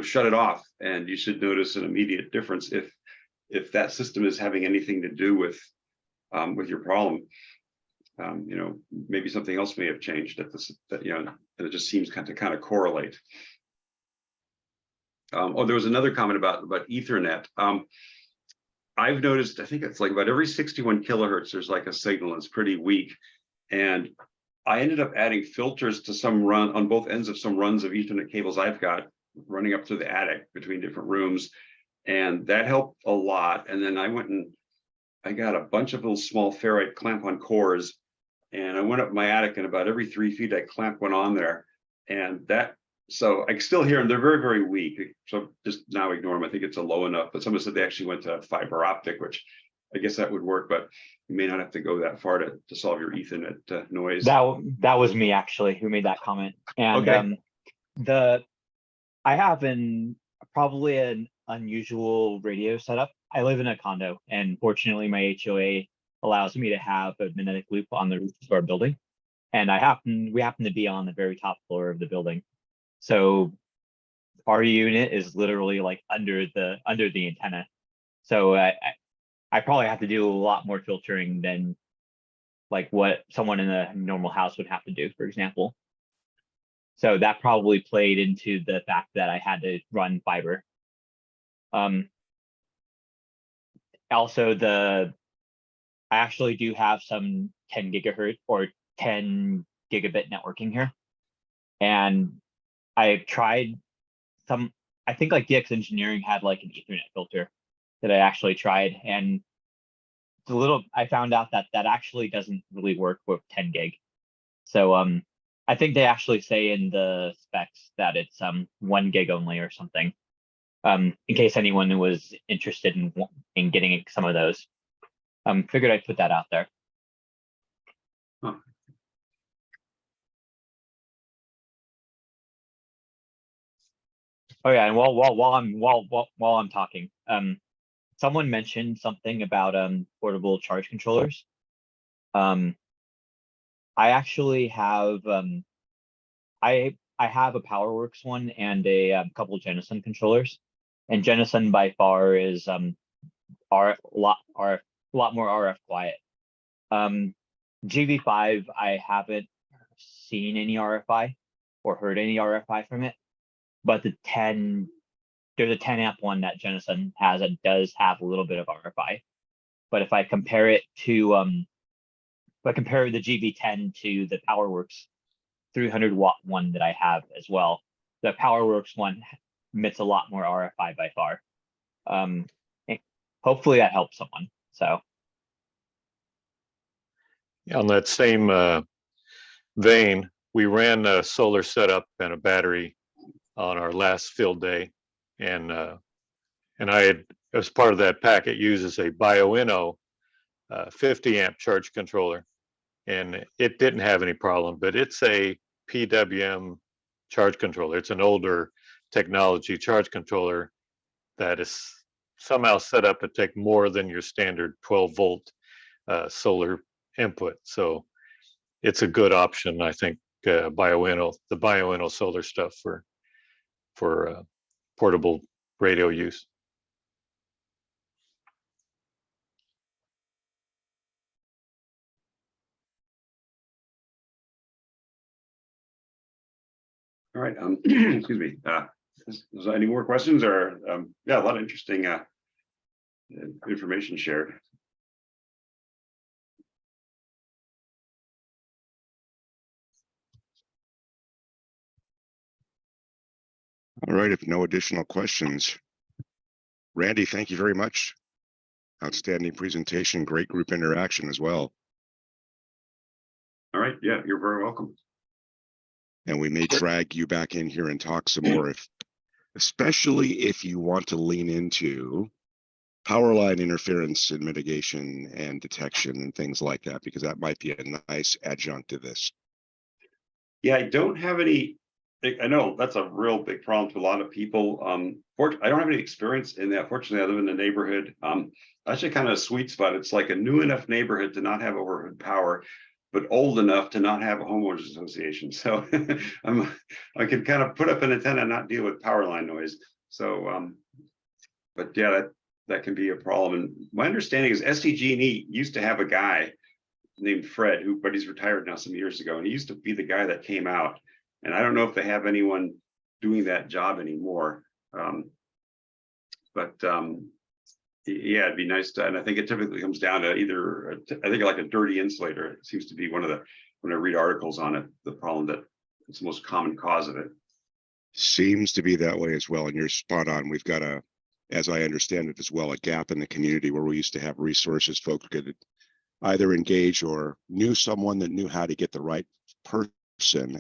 shut it off, and you should notice an immediate difference if that system is having anything to do with your problem. Maybe something else may have changed at this, and it just seems to kind of correlate. There was another comment about Ethernet. I've noticed, I think it's like about every 61 kilohertz, there's like a signal that's pretty weak. And I ended up adding filters to some run on both ends of some runs of Ethernet cables I've got running up to the attic between different rooms. And that helped a lot. And then I went and I got a bunch of little small ferrite clamp-on cores. And I went up my attic, and about every 3 feet, I clamped one on there. And so I can still hear them. They're very, very weak. So just now ignore them. I think it's a low enough. But someone said they actually went to fiber optic, which I guess that would work, but you may not have to go that far to solve your Ethernet noise. That was me actually who made that comment. And Okay. I have probably an unusual radio setup. I live in a condo, and fortunately my HOA allows me to have a magnetic loop on the roof of our building. And we happen to be on the very top floor of the building. So our unit is literally like under the antenna. So I probably have to do a lot more filtering than like what someone in a normal house would have to do, for example. So that probably played into the fact that I had to run fiber. Also, I actually do have some 10 gigahertz or 10 gigabit networking here. And I've tried I think like DX Engineering had like an Ethernet filter that I actually tried. And I found out that actually doesn't really work with 10 gig. So I think they actually say in the specs that it's 1 gig only or something. In case anyone was interested in getting some of those. Figured I'd put that out there. Huh. Oh yeah, and while I'm talking, someone mentioned something about portable charge controllers. I actually have I have a PowerWorks one and a couple Jenison controllers, and Jenison by far is a lot more RF quiet. GB5, I haven't seen any RFI or heard any RFI from it, but there's a 10 amp one that Jenison has that does have a little bit of RFI. But if I compare it to the GB10 to the PowerWorks 300 watt one that I have as well, the PowerWorks one emits a lot more RFI by far. Hopefully that helps someone. So On that same vein, we ran a solar setup and a battery on our last field day, and I had, as part of that packet, uses a BioInno 50 amp charge controller, and it didn't have any problem, but it's a PWM charge controller. It's an older technology charge controller that is somehow set up to take more than your standard 12 volt solar input. So it's a good option, I think. The BioInno solar stuff for portable radio use. All right. Excuse me. Is there any more questions or yeah, a lot of interesting information shared. All right, if no additional questions. Randy, thank you very much. Outstanding presentation, great group interaction as well. All right. Yeah, you're very welcome. And we may drag you back in here and talk some more, especially if you want to lean into power line interference and mitigation and detection and things like that, because that might be a nice adjunct to this. Yeah, I don't have any. I know that's a real big problem to a lot of people. I don't have any experience in that. Fortunately, I live in a neighborhood. Actually kind of a sweet spot. It's like a new enough neighborhood to not have overhead power, but old enough to not have a homeowners association. So I can kind of put up an antenna and not deal with power line noise. So, but yeah, that can be a problem. And my understanding is SDG&E used to have a guy named Fred, but he's retired now some years ago, and he used to be the guy that came out. And I don't know if they have anyone doing that job anymore. Yeah, it'd be nice to, and I think it typically comes down to either, I think like a dirty insulator. It seems to be one of the, when I read articles on it, the problem that it's the most common cause of it. Seems to be that way as well. And you're spot on. We've got as I understand it as well, a gap in the community where we used to have resources folks could either engage or knew someone that knew how to get the right person,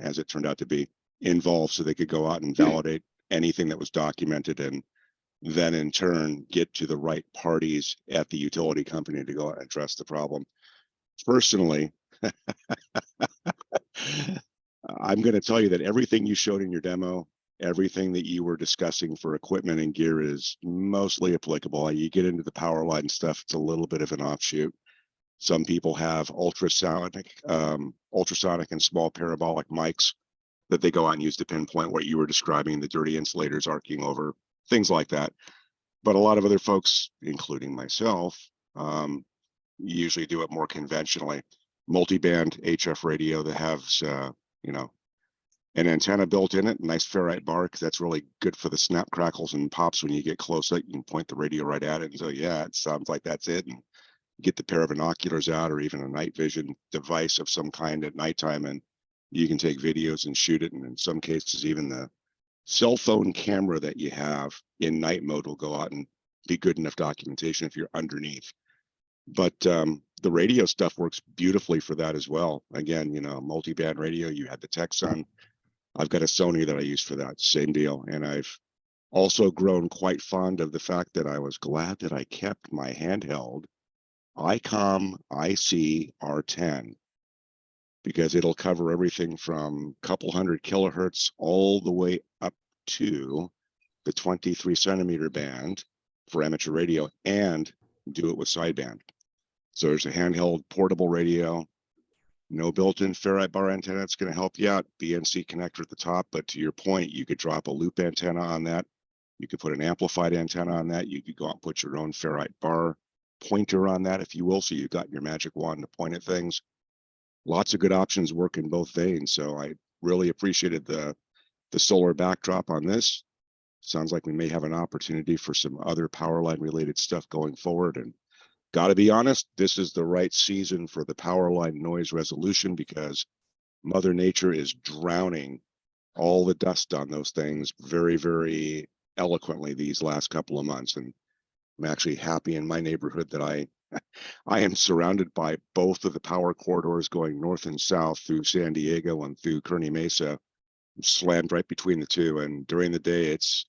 as it turned out to be, involved so they could go out and validate anything that was documented and then in turn get to the right parties at the utility company to go out and address the problem. Personally, I'm going to tell you that everything you showed in your demo, everything that you were discussing for equipment and gear is mostly applicable. You get into the power line stuff, it's a little bit of an offshoot. Some people have ultrasonic and small parabolic mics that they go out and use to pinpoint what you were describing, the dirty insulators arcing over, things like that. But a lot of other folks, including myself, usually do it more conventionally. Multi-band HF radio that has, you know, an antenna built in it, nice ferrite bar, because that's really good for the snap, crackles, and pops. When you get close, you can point the radio right at it. And so, yeah, it sounds like that's it. And get the pair of binoculars out, or even a night vision device of some kind at nighttime, and you can take videos and shoot it. And in some cases, even the cell phone camera that you have in night mode will go out and be good enough documentation if you're underneath. But the radio stuff works beautifully for that as well. Again, you know, multi-band radio, you had the Texon. I've got a Sony that I use for that, same deal. And I've also grown quite fond of the fact that I was glad that I kept my handheld ICOM IC R10, because it'll cover everything from a couple hundred kilohertz all the way up to the 23 centimeter band for amateur radio, and do it with sideband. So there's a handheld portable radio, no built-in ferrite bar antenna. It's going to help you out. BNC connector at the top, but to your point, you could drop a loop antenna on that. You could put an amplified antenna on that. You could go out and put your own ferrite bar pointer on that, if you will. So you've got your magic wand to point at things. Lots of good options work in both veins. So I really appreciated the solar backdrop on this. Sounds like we may have an opportunity for some other power line related stuff going forward. And got to be honest, this is the right season for the power line noise resolution, because Mother Nature is drowning all the dust on those things very, very eloquently these last couple of months. And I'm actually happy in my neighborhood that I am surrounded by both of the power corridors going north and south through San Diego and through Kearney Mesa. I'm slammed right between the two. And during the day, it's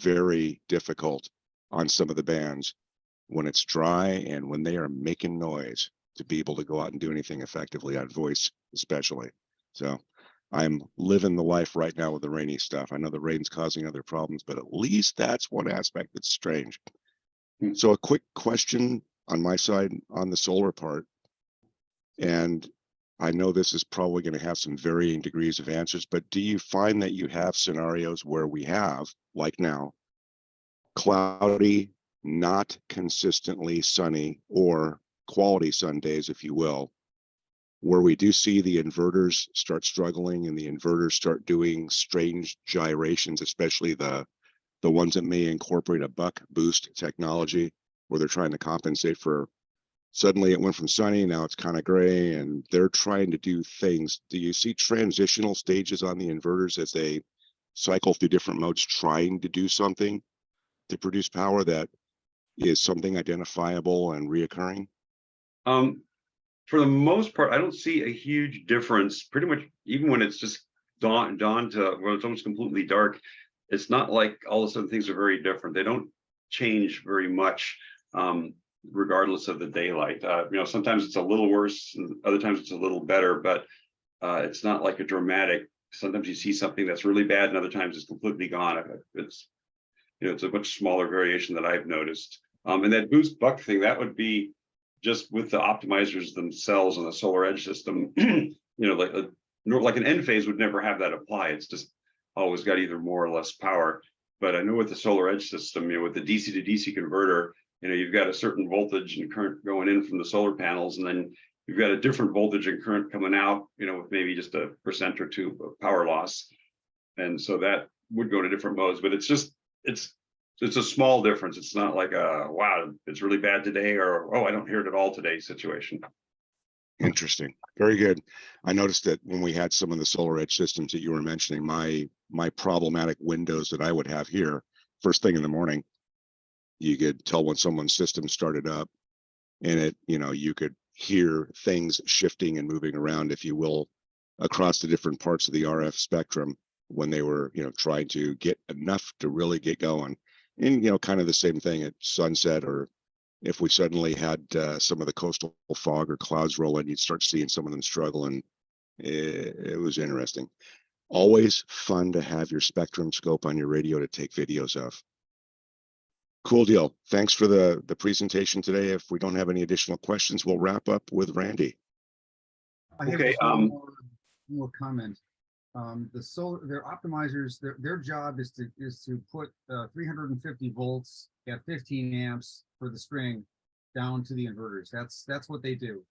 very difficult on some of the bands when it's dry and when they are making noise to be able to go out and do anything effectively on voice, especially. So I'm living the life right now with the rainy stuff. I know the rain's causing other problems, but at least that's one aspect that's strange. So a quick question on my side on the solar part, and I know this is probably going to have some varying degrees of answers, but do you find that you have scenarios where we have, like now, cloudy, not consistently sunny, or quality sun days, if you will, where we do see the inverters start struggling and the inverters start doing strange gyrations, especially the ones that may incorporate a buck boost technology, where they're trying to compensate for suddenly it went from sunny, now it's kind of gray, and they're trying to do things. Do you see transitional stages on the inverters as they cycle through different modes, trying to do something to produce power that is something identifiable and reoccurring? For the most part, I don't see a huge difference. Pretty much, even when it's just dawn to when it's almost completely dark, it's not like all of a sudden things are very different. They don't change very much, regardless of the daylight. You know, sometimes it's a little worse, and other times it's a little better, but it's not like a dramatic. Sometimes you see something that's really bad, and other times it's completely gone. It's, you know, it's a much smaller variation that I've noticed. And that boost buck thing, that would be just with the optimizers themselves on the solar edge system. You know, like an end phase would never have that apply. It's just always got either more or less power. But I know with the solar edge system, you know, with the DC to DC converter, you know, you've got a certain voltage and current going in from the solar panels, and then you've got a different voltage and current coming out, you know, with maybe just 1% or 2% of power loss. And so that would go to different modes, but it's just, it's a small difference. It's not like a, wow, it's really bad today, or, oh, I don't hear it at all today situation. Interesting. Very good. I noticed that when we had some of the solar edge systems that you were mentioning, my problematic windows that I would have here, first thing in the morning, you could tell when someone's system started up, and it, you know, you could hear things shifting and moving around, if you will, across the different parts of the RF spectrum when they were, you know, trying to get enough to really get going. And, kind of the same thing at sunset, or if we suddenly had some of the coastal fog or clouds roll in, you'd start seeing some of them struggle, and it was interesting. Always fun to have your spectrum scope on your radio to take videos of. Cool deal. Thanks for the presentation today. If we don't have any additional questions, we'll wrap up with Randy. I have Okay, just one more comment. Their optimizers, their job is to put 350 volts at 15 amps for the string down to the inverters. That's what they do.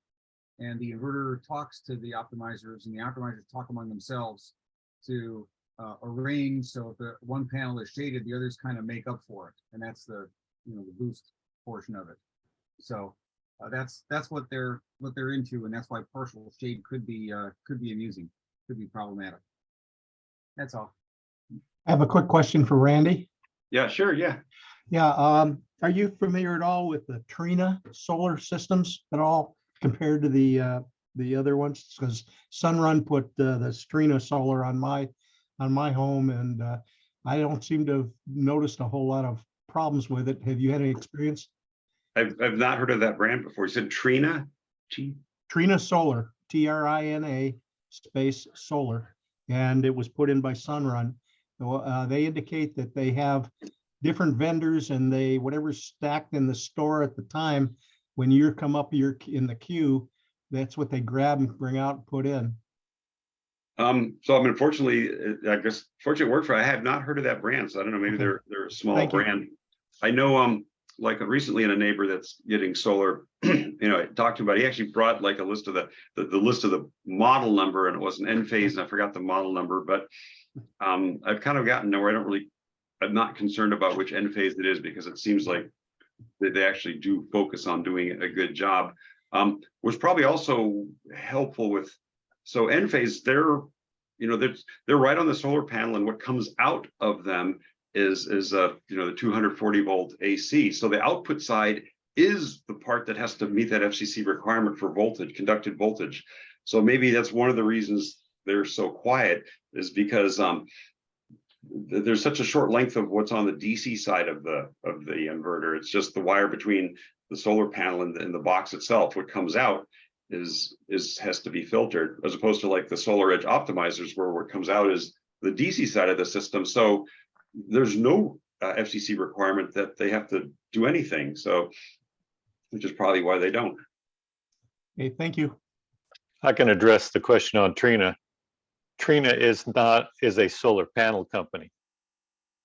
And the inverter talks to the optimizers, and the optimizers talk among themselves to arrange so if the one panel is shaded, the others kind of make up for it, and that's the the boost portion of it. So that's what they're into, and that's why partial shade could be amusing, could be problematic. That's all. I have a quick question for Randy. Yeah, sure. Yeah. Yeah, are you familiar at all with the Trina solar systems at all compared to the other ones? Because Sunrun put the Trina solar on my home, and I don't seem to have noticed a whole lot of problems with it. Have you had any experience? I've not heard of that brand before. You said Trina? Trina Solar, TRINA space solar, and it was put in by Sunrun. They indicate that they have different vendors, and whatever's stacked in the store at the time, when you come up in the queue, that's what they grab and bring out and put in. So unfortunately, I guess fortunate word for it, I have not heard of that brand. So I don't know, maybe Okay. they're a small Thank you. brand. I know like recently in a neighbor that's getting solar, I talked to him about, he actually brought like a list of the list of the model number, and it was an Enphase, and I forgot the model number, but I've kind of gotten nowhere. I'm not concerned about which Enphase it is, because it seems like they actually do focus on doing a good job. Was probably also helpful with, so Enphase, they're right on the solar panel, and what comes out of them is the 240 volt AC. So the output side is the part that has to meet that FCC requirement for voltage, conducted voltage. So maybe that's one of the reasons they're so quiet, is because there's such a short length of what's on the DC side of the inverter. It's just the wire between the solar panel and the box itself. What comes out has to be filtered, as opposed to like the solar edge optimizers, where what comes out is the DC side of the system. So there's no FCC requirement that they have to do anything. So, which is probably why they don't. Okay, thank you. I can address the question on Trina. Trina is a solar panel company,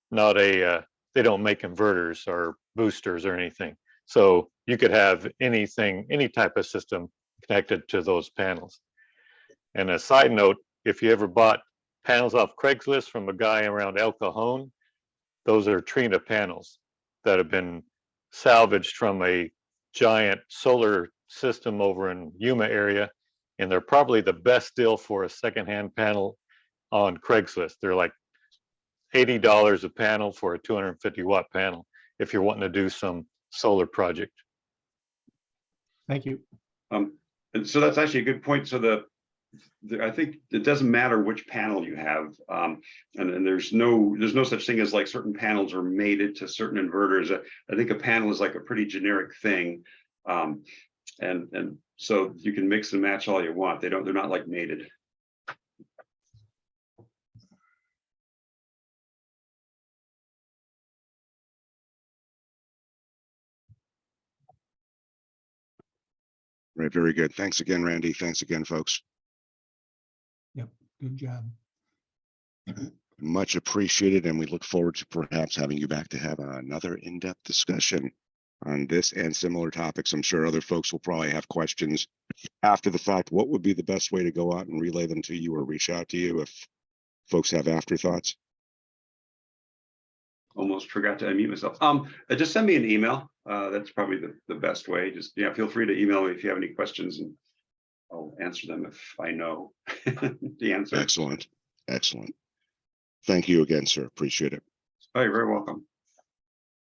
not they don't make inverters or boosters or anything. So you could have any type of system connected to those panels. And a side note, if you ever bought panels off Craigslist from a guy around El Cajon, those are Trina panels that have been salvaged from a giant solar system over in Yuma area. And they're probably the best deal for a secondhand panel on Craigslist. They're like $80 a panel for a 250 watt panel, if you're wanting to do some solar project. Thank you. And so that's actually a good point. So I think it doesn't matter which panel you have, and there's no such thing as like certain panels are mated to certain inverters. I think a panel is like a pretty generic thing, and so you can mix and match all you want. They're not like mated. Right, very good. Thanks again, Randy. Thanks again, folks. Yep, good job. Much appreciated, and we look forward to perhaps having you back to have another in-depth discussion on this and similar topics. I'm sure other folks will probably have questions after the fact. What would be the best way to go out and relay them to you or reach out to you if folks have afterthoughts? Almost forgot to unmute myself. Just send me an email. That's probably the best way. Just feel free to email me if you have any questions, and I'll answer them if I know the answer. Excellent. Excellent. Thank you again, sir. Appreciate it. Oh, you're very welcome.